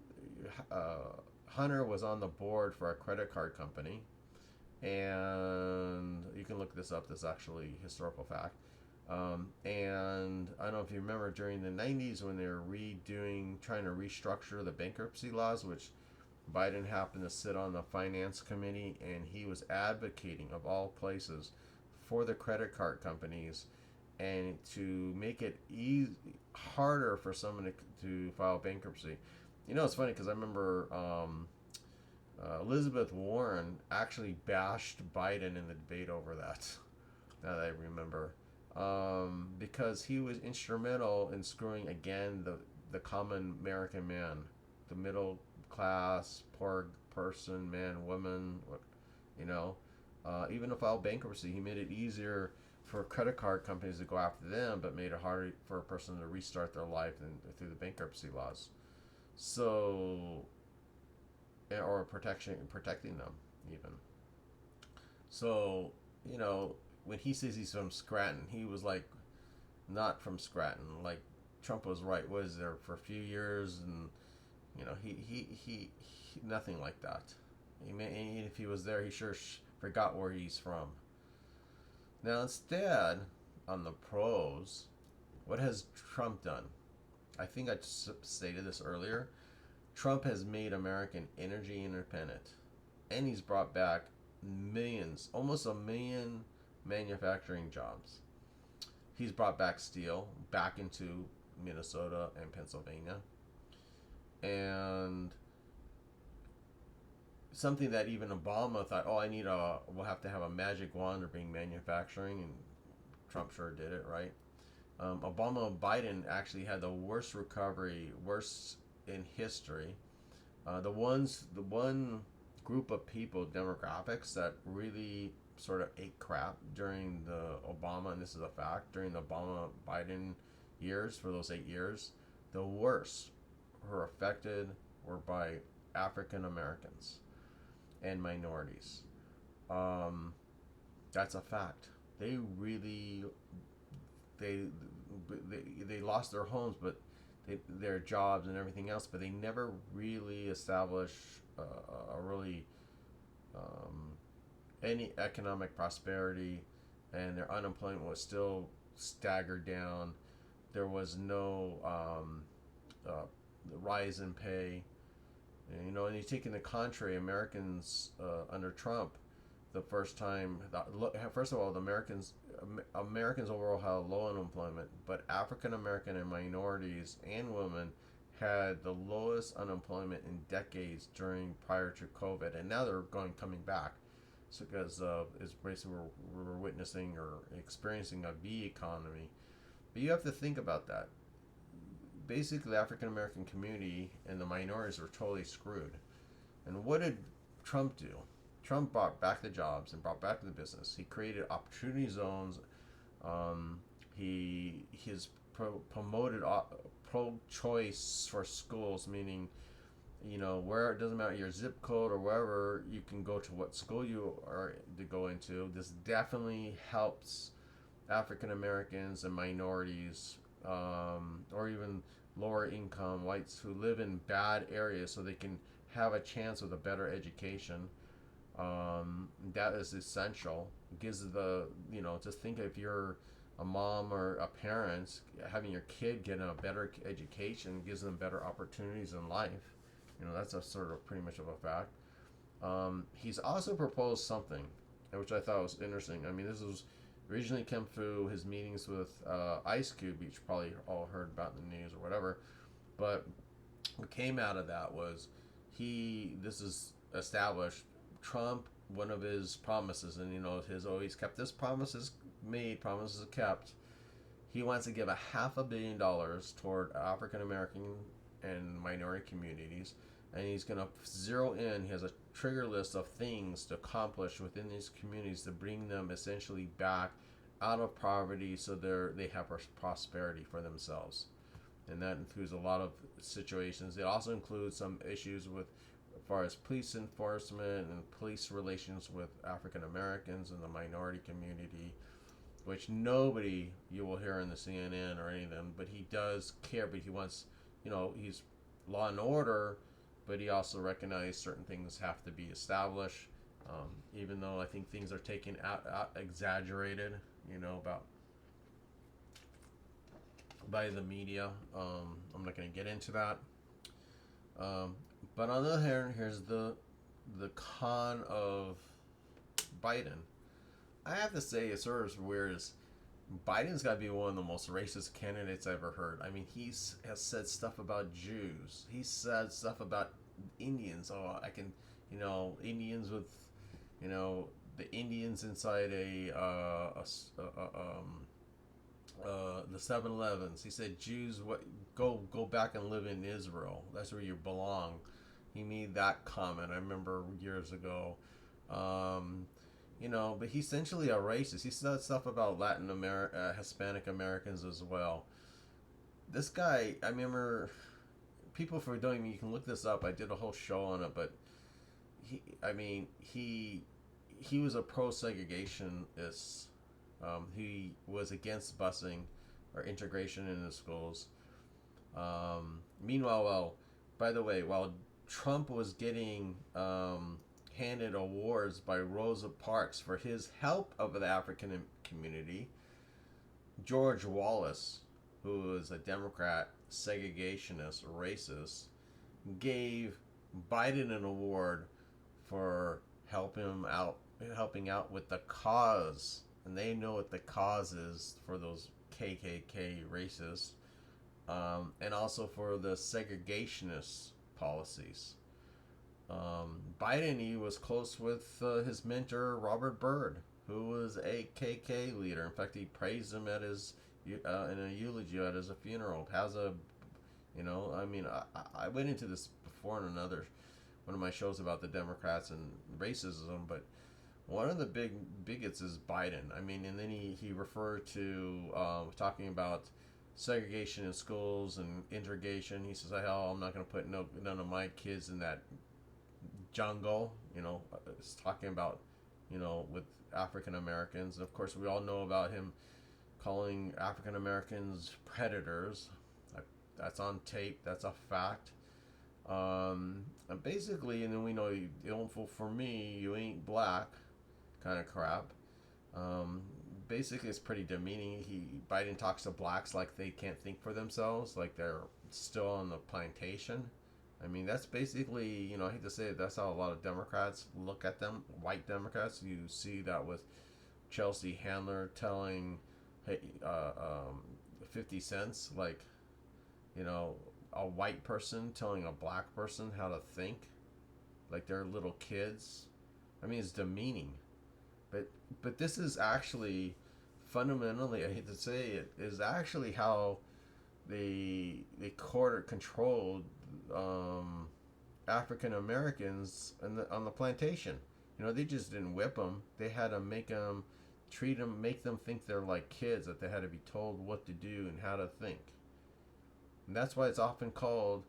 Uh, Hunter was on the board for a credit card company, and you can look this up. This is actually historical fact. And I don't know if you remember during the 90s when they were trying to restructure the bankruptcy laws, which Biden happened to sit on the finance committee, and he was advocating, of all places, for the credit card companies and to make it harder for someone to file bankruptcy. You know, it's funny because I remember Elizabeth Warren actually bashed Biden in the debate over that. Now that I remember, because he was instrumental in screwing again the common American man, the middle class, poor person, man, woman, you know, even to file bankruptcy. He made it easier for credit card companies to go after them, but made it harder for a person to restart their life through the bankruptcy laws. So, or protecting them even. So, you know, when he says he's from Scranton, he was like not from Scranton. Like Trump was right. Was there for a few years, and you know, he nothing like that. If he was there, he sure forgot where he's from. Now instead, on the pros, what has Trump done? I think I stated this earlier. Trump has made American energy independent, and he's brought back millions, almost a million manufacturing jobs. He's brought back steel back into Minnesota and Pennsylvania. And something that even Obama thought, oh, we'll have to have a magic wand to bring manufacturing, and Trump sure did it, right? Obama and Biden actually had the worst recovery, worst in history. The one group of people, demographics, that really sort of ate crap during the Obama, and this is a fact, during the Obama-Biden years, for those 8 years, the worst were affected were by African Americans and minorities. That's a fact. They really they they lost their homes, but their jobs and everything else, but they never really established a really any economic prosperity, and their unemployment was still staggered down. There was no rise in pay. And, you know, and you take in the contrary, Americans under Trump, the first time, first of all, the Americans overall had low unemployment, but African American and minorities and women had the lowest unemployment in decades prior to COVID, and now they're coming back. So because it's basically we're witnessing or experiencing a V economy, but you have to think about that. Basically, the African American community and the minorities were totally screwed. And what did Trump do? Trump brought back the jobs and brought back the business. He created opportunity zones. He's promoted pro-choice for schools, meaning, you know, where it doesn't matter your zip code or wherever, you can go to what school you are to go into. This definitely helps African Americans and minorities, or even lower income whites who live in bad areas, so they can have a chance with a better education. That is essential. It gives just think if you're a mom or a parent, having your kid get a better education gives them better opportunities in life. You know, that's a sort of pretty much of a fact. He's also proposed something, which I thought was interesting. I mean, this was originally came through his meetings with Ice Cube, which you probably all heard about in the news or whatever. But what came out of that was this is established, Trump, one of his promises, and you know, his always kept this, promises made, promises kept. He wants to give $500 million toward African American and minority communities, and he's going to zero in. He has a trigger list of things to accomplish within these communities to bring them essentially back out of poverty, so they have prosperity for themselves. And that includes a lot of situations. It also includes some issues with far as police enforcement and police relations with African Americans and the minority community, which nobody you will hear in the CNN or any of them, but he does care, but he wants, he's law and order, but he also recognizes certain things have to be established, even though I think things are taken out exaggerated, about by the media. I'm not going to get into that. But on the other hand, here's the con of Biden. I have to say, it's sort of weird. Biden's got to be one of the most racist candidates I've ever heard. I mean, he has said stuff about Jews. He said stuff about Indians. Oh, I can, Indians with, the Indians inside the 7-Elevens. He said Jews, go back and live in Israel. That's where you belong. He made that comment. I remember years ago. But he's essentially a racist. He said stuff about Latin America, Hispanic Americans as well. This guy, I remember, people for doing me, you can look this up. I did a whole show on it, but he was a pro-segregationist. He was against busing or integration in the schools. Meanwhile, by the way, while Trump was getting handed awards by Rosa Parks for his help of the African community, George Wallace, who was a Democrat, segregationist, racist, gave Biden an award for helping out with the cause. And they know what the cause is for those KKK racists, and also for the segregationist policies. Biden, he was close with his mentor Robert Byrd, who was a KK leader. In fact, he praised him at his in a eulogy at his funeral. I went into this before in one of my shows about the Democrats and racism, but one of the big bigots is Biden. And then he referred to talking about segregation in schools and integration. He says, "Hell, I'm not going to put none of my kids in that jungle." It's talking about, with African Americans. Of course, we all know about him calling African Americans predators. That's on tape. That's a fact. And basically, and then we know, you don't vote for me, you ain't black, kind of crap. Basically, it's pretty demeaning. Biden talks to blacks like they can't think for themselves, like they're still on the plantation. That's basically, I hate to say it, that's how a lot of Democrats look at them, white Democrats. You see that with Chelsea Handler telling 50 cents, like, a white person telling a black person how to think, like they're little kids. It's demeaning. But this is actually fundamentally, I hate to say it, is actually how they controlled African Americans on the plantation. They just didn't whip them. They had to make them think they're like kids, that they had to be told what to do and how to think. And that's why it's often called,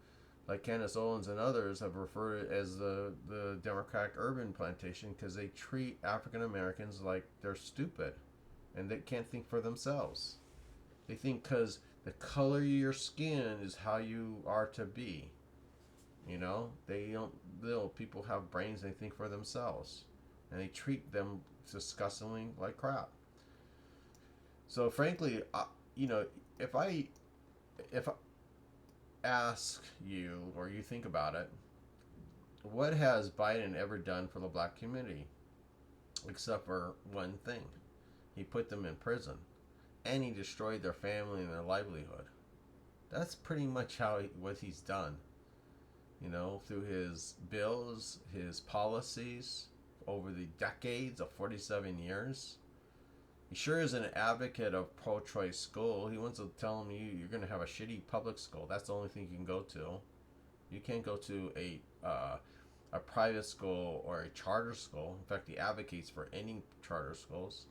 like Candace Owens and others have referred it as the Democratic urban plantation, because they treat African Americans like they're stupid and they can't think for themselves. They think because the color of your skin is how you are to be. They don't. People have brains. They think for themselves, and they treat them disgustingly like crap. So frankly, if I ask you, or you think about it, what has Biden ever done for the black community? Except for one thing. He put them in prison. And he destroyed their family and their livelihood. That's pretty much what he's done. Through his bills, his policies, over the decades of 47 years. He sure is an advocate of pro-choice school. He wants to tell them you're going to have a shitty public school. That's the only thing you can go to. You can't go to a private school or a charter school. In fact, he advocates for ending charter schools.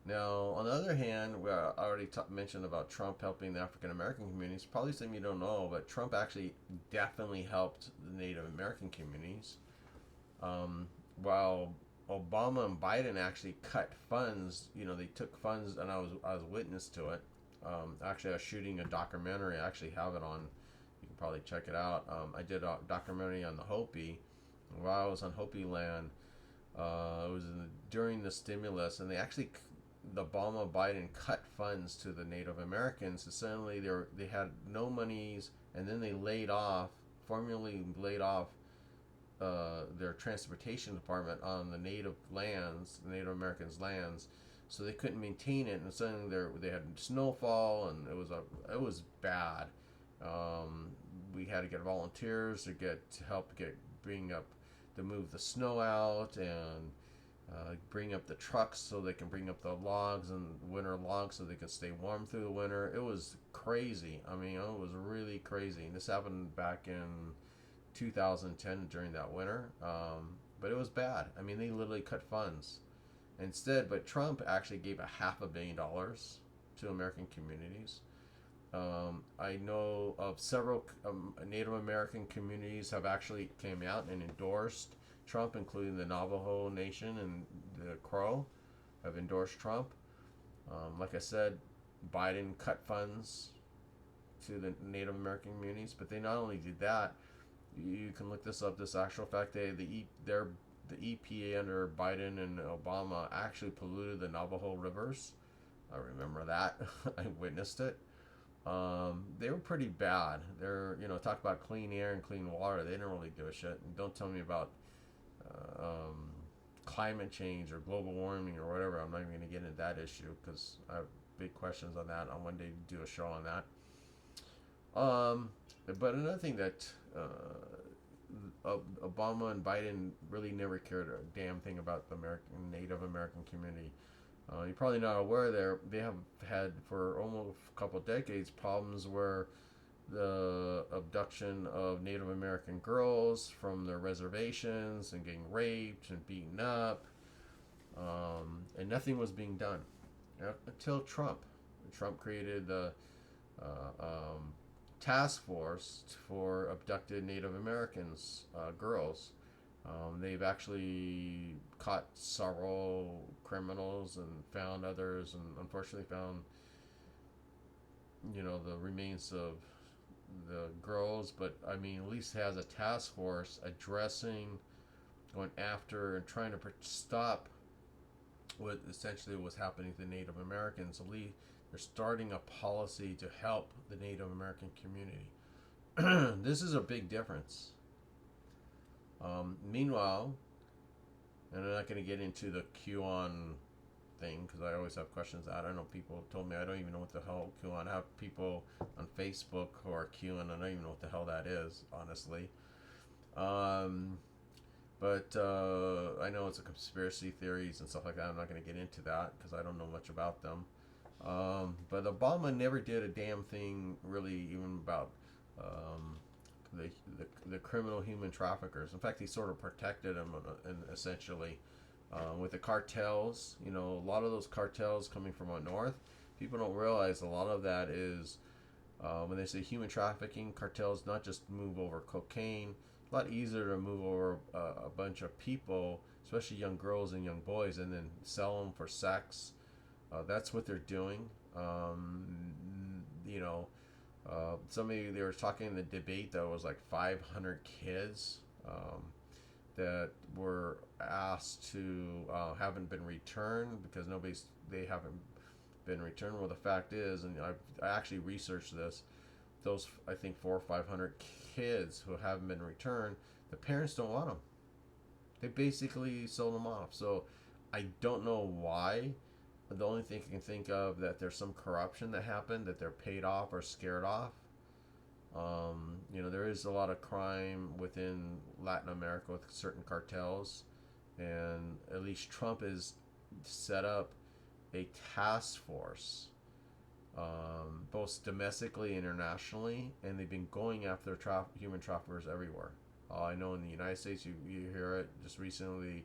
Now, on the other hand, I already mentioned about Trump helping the African American communities. Probably something you don't know, but Trump actually definitely helped the Native American communities. While Obama and Biden actually cut funds, they took funds, and I was witness to it. Actually, I was shooting a documentary. I actually have it on. You can probably check it out. I did a documentary on the Hopi. While I was on Hopi land, it was during the stimulus, and the Obama Biden cut funds to the Native Americans. So suddenly they had no monies, and then they formally laid off their transportation department on the Native Americans' lands, so they couldn't maintain it. And suddenly they had snowfall, and it was bad. We had to get volunteers to help to move the snow out, and bring up the trucks so they can bring up the logs and winter logs so they can stay warm through the winter. It was crazy. I mean, it was really crazy. And this happened back in 2010 during that winter. But it was bad. I mean, they literally cut funds instead. But Trump actually gave $500 million to American communities. I know of several Native American communities have actually came out and endorsed Trump, including the Navajo Nation and the Crow have endorsed Trump. Like I said, Biden cut funds to the Native American communities, but they not only did that. You can look this up. This actual fact, the EPA under Biden and Obama actually polluted the Navajo rivers. I remember that. I witnessed it. They were pretty bad. Talk about clean air and clean water. They didn't really give a shit. And don't tell me about climate change or global warming or whatever. I'm not even going to get into that issue because I have big questions on that. On one day do a show on that. But another thing that Obama and Biden really never cared a damn thing about the Native American community. You're probably not aware they have had for almost a couple of decades problems where the abduction of Native American girls from their reservations and getting raped and beaten up, and nothing was being done until Trump. Trump created the task force for abducted Native Americans girls. They've actually caught several criminals and found others, and unfortunately found the remains of the girls. But I mean, at least has a task force addressing, going after, and trying to stop what essentially was happening to Native Americans. At least they're starting a policy to help the Native American community. This is a big difference. Meanwhile, and I'm not going to get into the QAnon thing because I always have questions. I don't know. People told me I don't even know what the hell QAnon. I have people on Facebook who are QAnon. I don't even know what the hell that is, honestly. But I know it's a conspiracy theories and stuff like that. I'm not going to get into that because I don't know much about them. But Obama never did a damn thing really even about the criminal human traffickers. In fact, he sort of protected them, essentially, with the cartels. A lot of those cartels coming from up north, people don't realize a lot of that is when they say human trafficking cartels, not just move over cocaine. It's a lot easier to move over a bunch of people, especially young girls and young boys, and then sell them for sex. That's what they're doing. Somebody, they were talking in the debate that was like 500 kids that were asked to haven't been returned because they haven't been returned. Well, the fact is, and I actually researched this, those I think 400 or 500 kids who haven't been returned, the parents don't want them. They basically sold them off. So I don't know why. The only thing I can think of that there's some corruption that happened, that they're paid off or scared off. There is a lot of crime within Latin America with certain cartels, and at least Trump has set up a task force, both domestically and internationally, and they've been going after human traffickers everywhere. I know in the United States, you hear it just recently.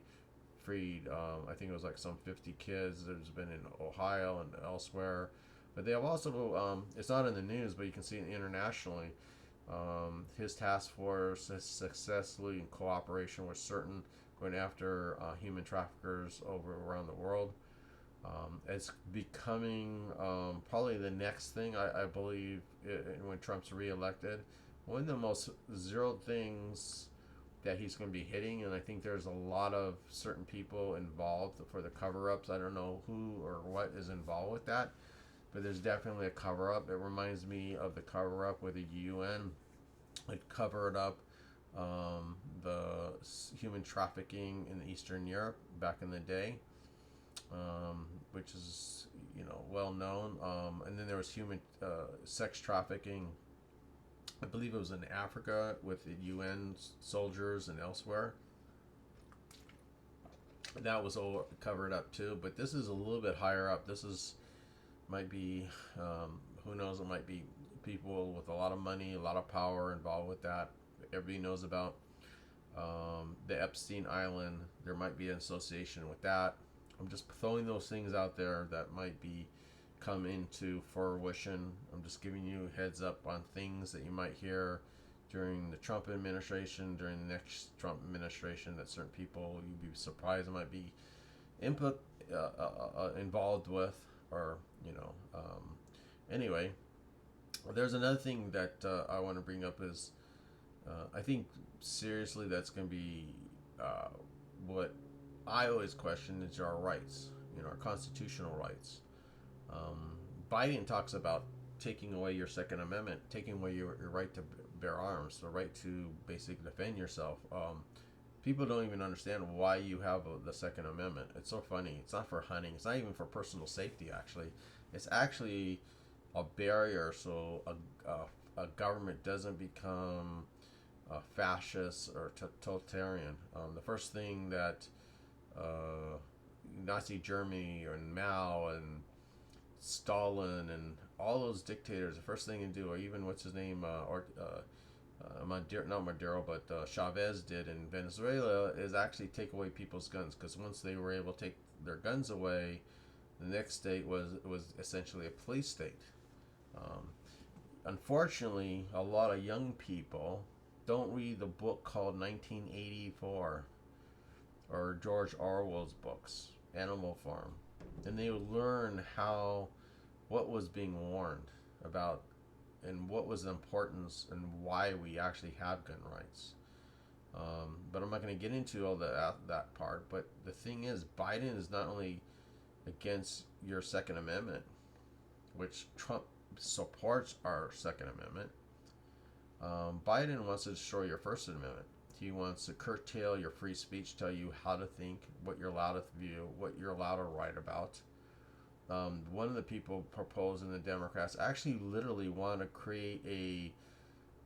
freed, I think it was like some 50 kids. There's been in Ohio and elsewhere. But they have also, it's not in the news, but you can see it internationally. His task force has successfully, in cooperation with certain, going after human traffickers over around the world. It's becoming probably the next thing, I believe, when Trump's reelected. One of the most zeroed things that he's going to be hitting, and I think there's a lot of certain people involved for the cover-ups. I don't know who or what is involved with that, but there's definitely a cover-up. It reminds me of the cover-up with the UN. It covered up the human trafficking in Eastern Europe back in the day, which is, well known. And then there was human sex trafficking. I believe it was in Africa with the UN soldiers and elsewhere. That was all covered up too. But this is a little bit higher up. Might be, who knows, it might be people with a lot of money, a lot of power involved with that. Everybody knows about the Epstein Island. There might be an association with that. I'm just throwing those things out there that might be come into fruition. I'm just giving you a heads up on things that you might hear during the Trump administration, during the next Trump administration, that certain people, you'd be surprised, might be involved with, or anyway. There's another thing that I want to bring up is I think seriously that's going to be what I always question is our rights, our constitutional rights. Biden talks about taking away your Second Amendment, taking away your right to bear arms, the right to basically defend yourself. People don't even understand why you have the Second Amendment. It's so funny. It's not for hunting. It's not even for personal safety, actually. It's actually a barrier so a government doesn't become fascist or totalitarian. The first thing that Nazi Germany and Mao and Stalin and all those dictators, the first thing they do, or even what's his name, not Maduro, but Chavez did in Venezuela, is actually take away people's guns. Because once they were able to take their guns away, the next state was essentially a police state. Unfortunately, a lot of young people don't read the book called 1984 or George Orwell's books, Animal Farm, and they learn what was being warned about and what was the importance and why we actually have gun rights. But I'm not going to get into all that part. But the thing is, Biden is not only against your Second Amendment, which Trump supports our Second Amendment. Biden wants to destroy your First Amendment. He wants to curtail your free speech, tell you how to think, what you're allowed to view, what you're allowed to write about. One of the people proposing, the Democrats, actually literally want to create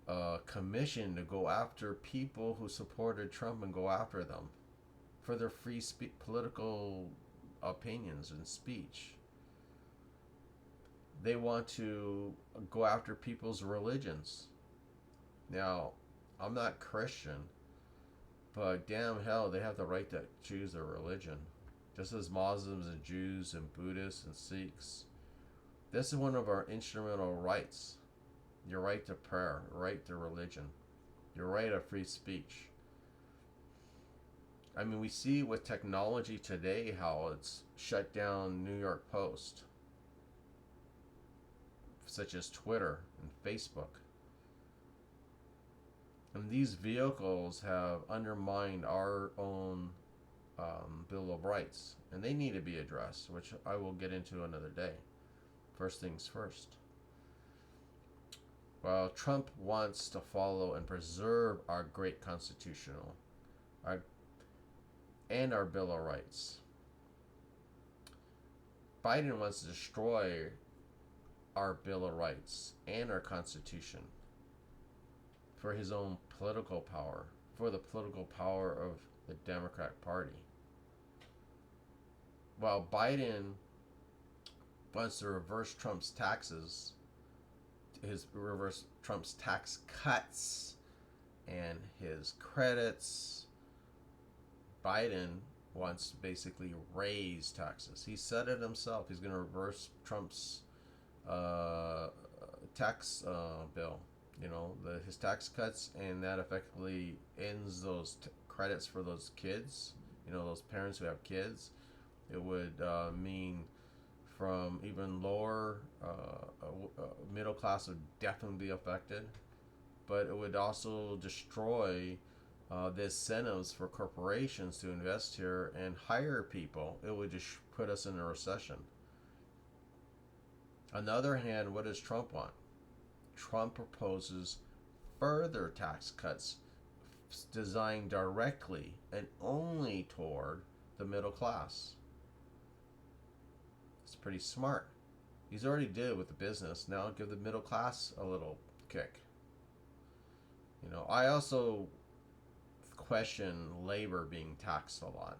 a commission to go after people who supported Trump and go after them for their free political opinions and speech. They want to go after people's religions. Now, I'm not Christian, but damn hell, they have the right to choose their religion. Just as Muslims and Jews and Buddhists and Sikhs. This is one of our instrumental rights. Your right to prayer, your right to religion, your right of free speech. I mean, we see with technology today how it's shut down New York Post, such as Twitter and Facebook. And these vehicles have undermined our own Bill of Rights, and they need to be addressed, which I will get into another day. First things first. While Trump wants to follow and preserve our great constitutional and our Bill of Rights, Biden wants to destroy our Bill of Rights and our Constitution for his own political power, for the political power of the Democrat Party. While Biden wants to reverse Trump's taxes, reverse Trump's tax cuts and his credits, Biden wants to basically raise taxes. He said it himself. He's going to reverse Trump's uh, tax bill. His tax cuts, and that effectively ends those credits for those kids. Those parents who have kids. It would mean from even lower middle class would definitely be affected, but it would also destroy the incentives for corporations to invest here and hire people. It would just put us in a recession. On the other hand, what does Trump want? Trump proposes further tax cuts designed directly and only toward the middle class. It's pretty smart. He's already did it with the business. Now give the middle class a little kick. I also question labor being taxed a lot.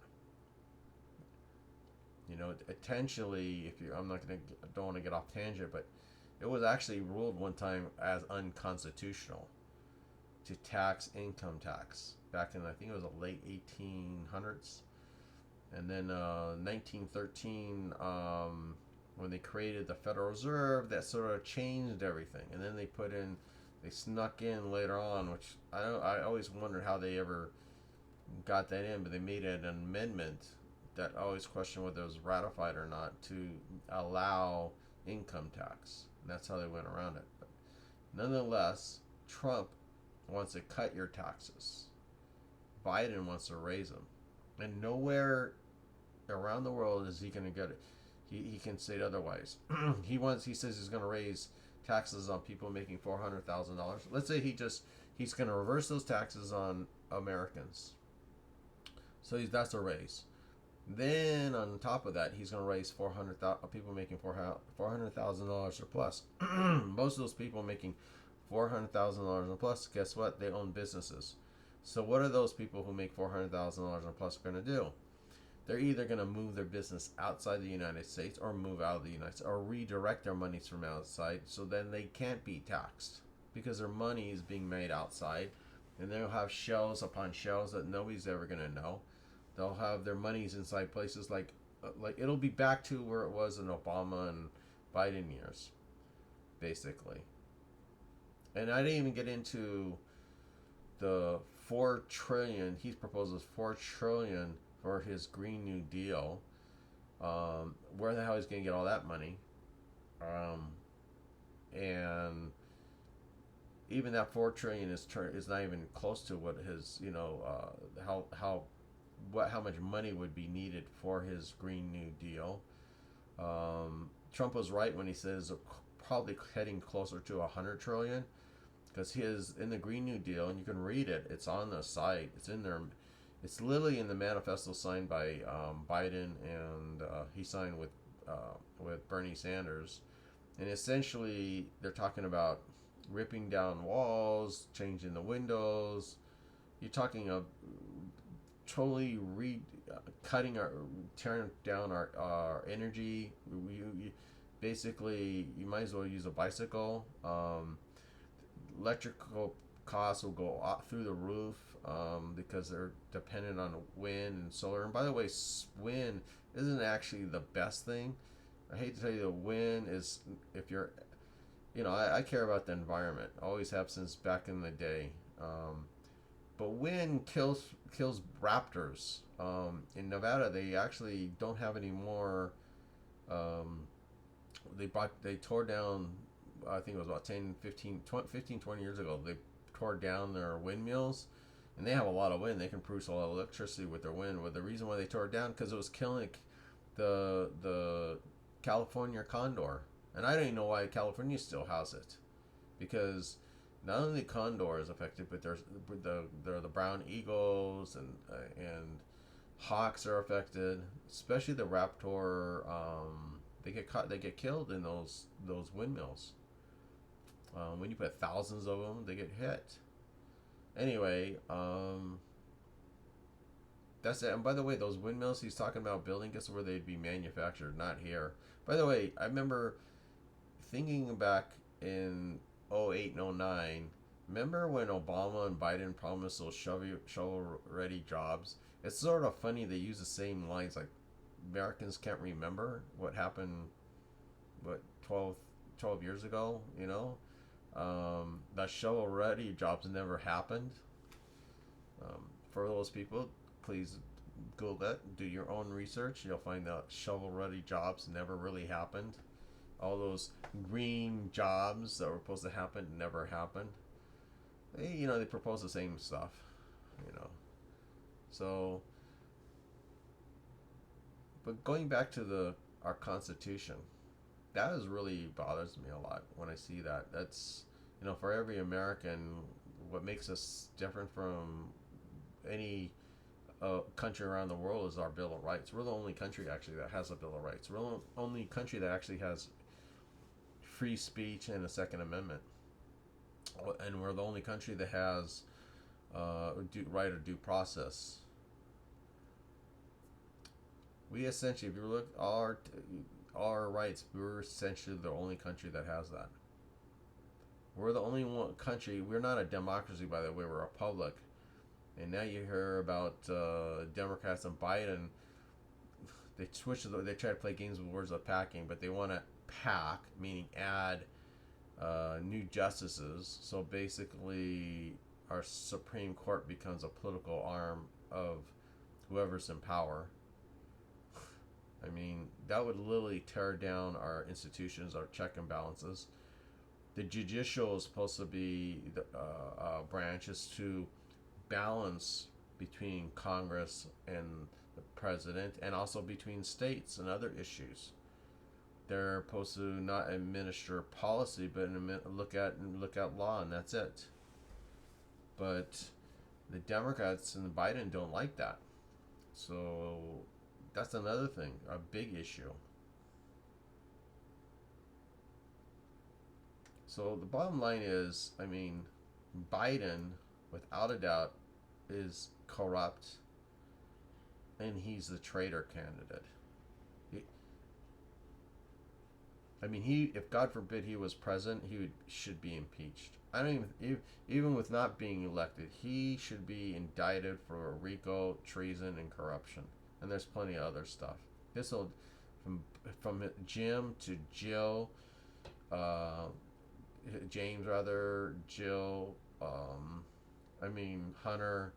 Potentially, if you, I'm not gonna, don't want to get off tangent, but it was actually ruled one time as unconstitutional to tax income tax back in, I think it was the late 1800s, and then 1913, when they created the Federal Reserve, that sort of changed everything, and then they snuck in later on, which I always wondered how they ever got that in, but they made an amendment that I always questioned whether it was ratified or not, to allow income tax. And that's how they went around it. But nonetheless, Trump wants to cut your taxes. Biden wants to raise them. And nowhere around the world is he going to get it. He can say it otherwise. He says he's going to raise taxes on people making $400,000. Let's say he's going to reverse those taxes on Americans. So that's a raise. Then on top of that, he's going to raise people making $400,000 or plus. Most of those people making $400,000 or plus, guess what? They own businesses. So what are those people who make $400,000 or plus going to do? They're either going to move their business outside the United States, or move out of the United States, or redirect their monies from outside, so then they can't be taxed because their money is being made outside, and they'll have shells upon shells that nobody's ever going to know. They'll have their monies inside places like it'll be back to where it was in Obama and Biden years, basically. And I didn't even get into the $4 trillion. He proposes $4 trillion for his Green New Deal. Where the hell he's going to get all that money? And even that $4 trillion is not even close to what his how much money would be needed for his Green New Deal. Trump was right when he says probably heading closer to $100 trillion, because his in the Green New Deal, and you can read it. It's on the site. It's in there. It's literally in the manifesto signed by Biden, and he signed with Bernie Sanders. And essentially, they're talking about ripping down walls, changing the windows. You're talking of totally tearing down our energy. Basically, you might as well use a bicycle. Electrical costs will go through the roof because they're dependent on wind and solar. And by the way, wind isn't actually the best thing. I hate to tell you, the wind is, if you're, I care about the environment. Always have since back in the day. But wind kills raptors. In Nevada, they actually don't have any more. They tore down, I think it was about 20 years ago, they tore down their windmills, and they have a lot of wind. They can produce a lot of electricity with their wind. But the reason why they tore it down, because it was killing the California condor. And I don't even know why California still has it, because not only the condor is affected, but there are the brown eagles and hawks are affected, especially the raptor. They get killed in those windmills. When you put thousands of them, they get hit. Anyway, that's it. And by the way, those windmills he's talking about building, guess where they'd be manufactured? Not here. By the way, I remember thinking back in 08 and 09, remember when Obama and Biden promised those shovel-ready jobs? It's sort of funny they use the same lines, like Americans can't remember what happened, what, 12 years ago, you know? That shovel ready jobs never happened. For those people, please Google that, do your own research. You'll find out shovel ready jobs never really happened. All those green jobs that were supposed to happen never happened. They propose the same stuff, you know. So, but going back to the our Constitution, that is really bothers me a lot when I see that. That's, for every American, what makes us different from any country around the world is our Bill of Rights. We're the only country actually that has a Bill of Rights. We're the only country that actually has free speech and a Second Amendment, and we're the only country that has right of due process. We essentially, if you look at our rights, we're essentially the only country that has that. We're the only one country. We're not a democracy, by the way. We're a republic. And now you hear about Democrats and Biden. They they try to play games with words of packing, but they want to pack, meaning add new justices. So basically, our Supreme Court becomes a political arm of whoever's in power. I mean, that would literally tear down our institutions, our check and balances. The judicial is supposed to be the branch is to balance between Congress and the president, and also between states and other issues. They're supposed to not administer policy, but look at law, and that's it. But the Democrats and Biden don't like that, so that's another thing, a big issue. So the bottom line is, I mean, Biden, without a doubt, is corrupt, and he's the traitor candidate. If God forbid he was president, should be impeached. I don't even with not being elected, he should be indicted for RICO, treason, and corruption. And there's plenty of other stuff. This will, from Jim to Jill, James rather, Jill, Hunter.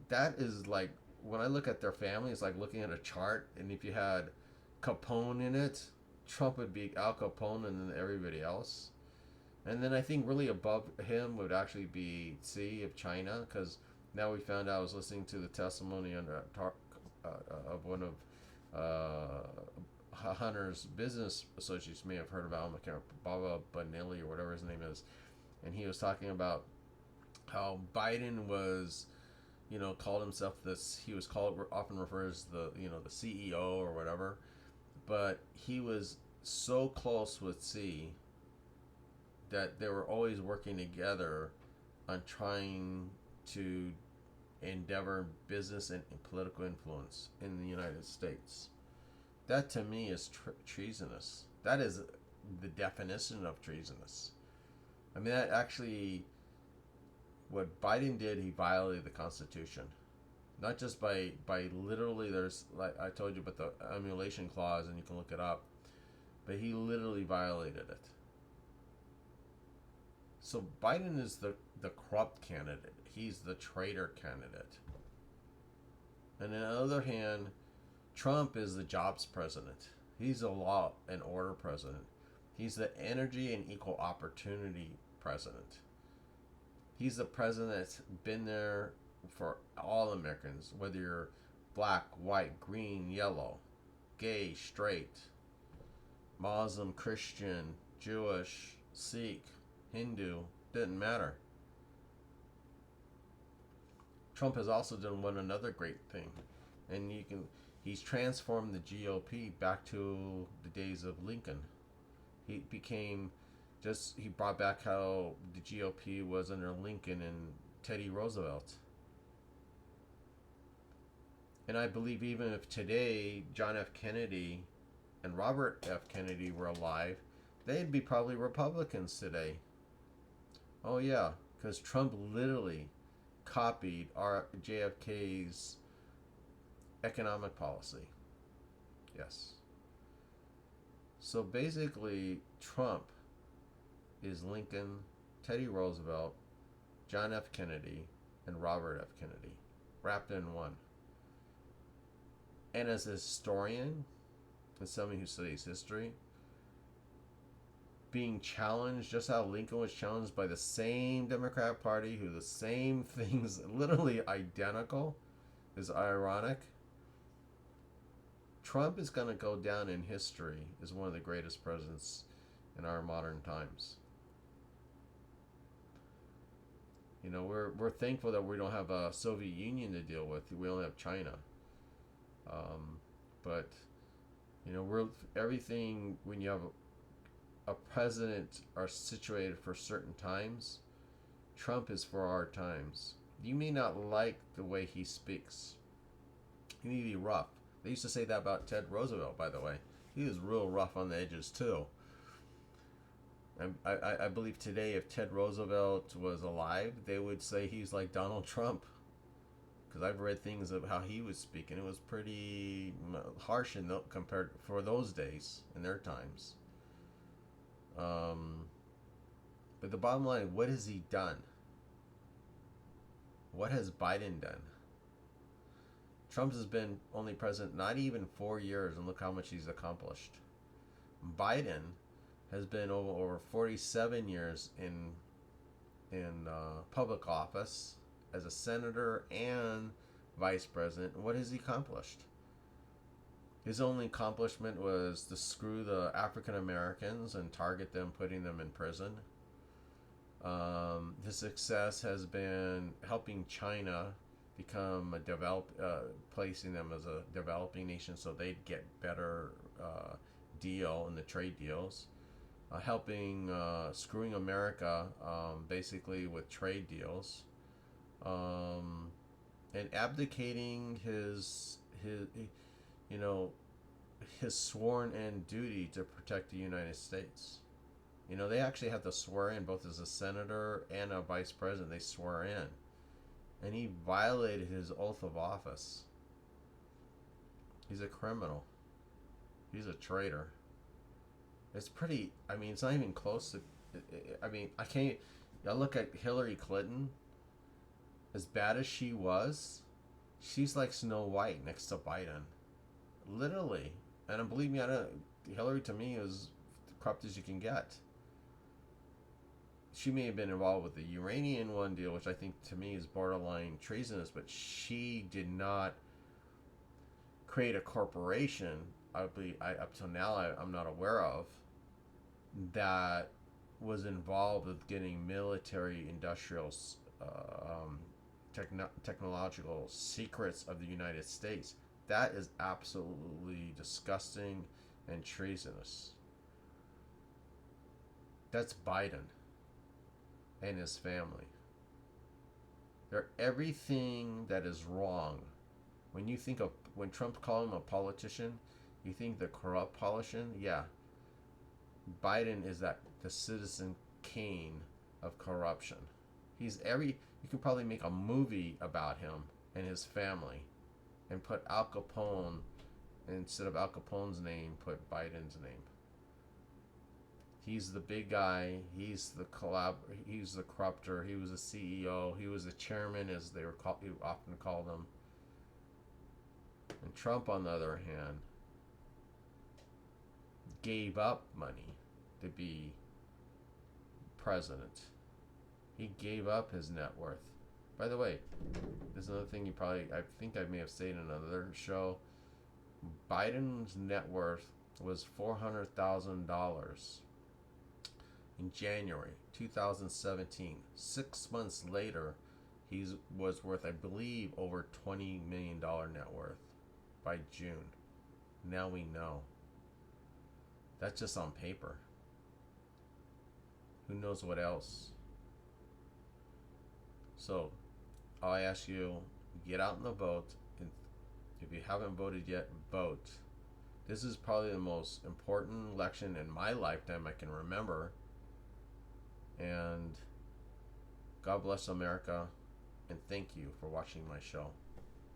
That is like, when I look at their family, it's like looking at a chart, and if you had Capone in it, Trump would be Al Capone, and then everybody else. And then I think really above him would actually be Xi of China, because now we found out, I was listening to the testimony of one of Hunter's business associates, may have heard about him, I can't remember, Baba Banilli or whatever his name is, and he was talking about how Biden was, called himself this. He was often referred as the CEO or whatever, but he was so close with Xi that they were always working together on trying to endeavor business and political influence in the United States. That to me is treasonous. That is the definition of treasonous. I mean, that actually, what Biden did, he violated the Constitution. Not just by literally, there's, like I told you about the emulation clause, and you can look it up, but he literally violated it. So Biden is the corrupt candidate. He's the traitor candidate. And on the other hand, Trump is the jobs president. He's a law and order president. He's the energy and equal opportunity president. He's the president that's been there for all Americans, whether you're black, white, green, yellow, gay, straight, Muslim, Christian, Jewish, Sikh, Hindu, didn't matter. Trump has also done another great thing, and he's transformed the GOP back to the days of Lincoln. He brought back how the GOP was under Lincoln and Teddy Roosevelt. And I believe even if today John F. Kennedy and Robert F. Kennedy were alive, they'd be probably Republicans today. Oh yeah, because Trump literally copied our JFK's economic policy. Yes. So basically, Trump is Lincoln, Teddy Roosevelt, John F. Kennedy, and Robert F. Kennedy, wrapped in one. And as a historian, as somebody who studies history, being challenged just how Lincoln was challenged by the same Democrat Party, who the same things, literally identical, is ironic. Trump is going to go down in history as one of the greatest presidents in our modern times. You know, we're thankful that we don't have a Soviet Union to deal with. We only have China. But you know, we're everything when you have a president are situated for certain times. Trump is for our times. You may not like the way he speaks. He may be rough. They used to say that about Ted Roosevelt, by the way. He was real rough on the edges too. I believe today, if Ted Roosevelt was alive, they would say he's like Donald Trump. Because I've read things of how he was speaking. It was pretty harsh compared for those days in their times. But the bottom line, what has he done? What has Biden done? Trump has been only president not even 4 years, and look how much he's accomplished. Biden has been over 47 years in public office as a senator and vice president. What has he accomplished? His only accomplishment was to screw the African Americans and target them, putting them in prison. His success has been helping China become placing them as a developing nation so they'd get better deal in the trade deals. Screwing America basically with trade deals, and abdicating his sworn in duty to protect the United States. You know, they actually have to swear in, both as a senator and a vice president. They swear in, and he violated his oath of office. He's a criminal. He's a traitor. It's pretty, I mean, it's not even close to, I look at Hillary Clinton, as bad as she was, she's like Snow White next to Biden. Literally. And believe me, Hillary to me is corrupt as you can get. She may have been involved with the Uranian one deal, which I think to me is borderline treasonous, but she did not create a corporation, up till now I'm not aware of, that was involved with getting military industrial technological secrets of the United States. That is absolutely disgusting and treasonous. That's Biden and his family. They're everything that is wrong. When Trump called him a politician, you think the corrupt politician? Yeah. Biden is the Citizen Kane of corruption. You can probably make a movie about him and his family and put Al Capone, instead of Al Capone's name, put Biden's name. He's the big guy. He's the corrupter. He was a CEO. He was a chairman, as they often called him. And Trump, on the other hand, gave up money to be president. He gave up his net worth. By the way, there's another thing I think I may have said in another show. Biden's net worth was $400,000 in January 2017. 6 months later, he was worth, I believe, over $20 million net worth by June. Now we know. That's just on paper. Who knows what else? So, I ask you, get out and vote. And if you haven't voted yet, vote. This is probably the most important election in my lifetime I can remember. And God bless America. and thank you for watching my show.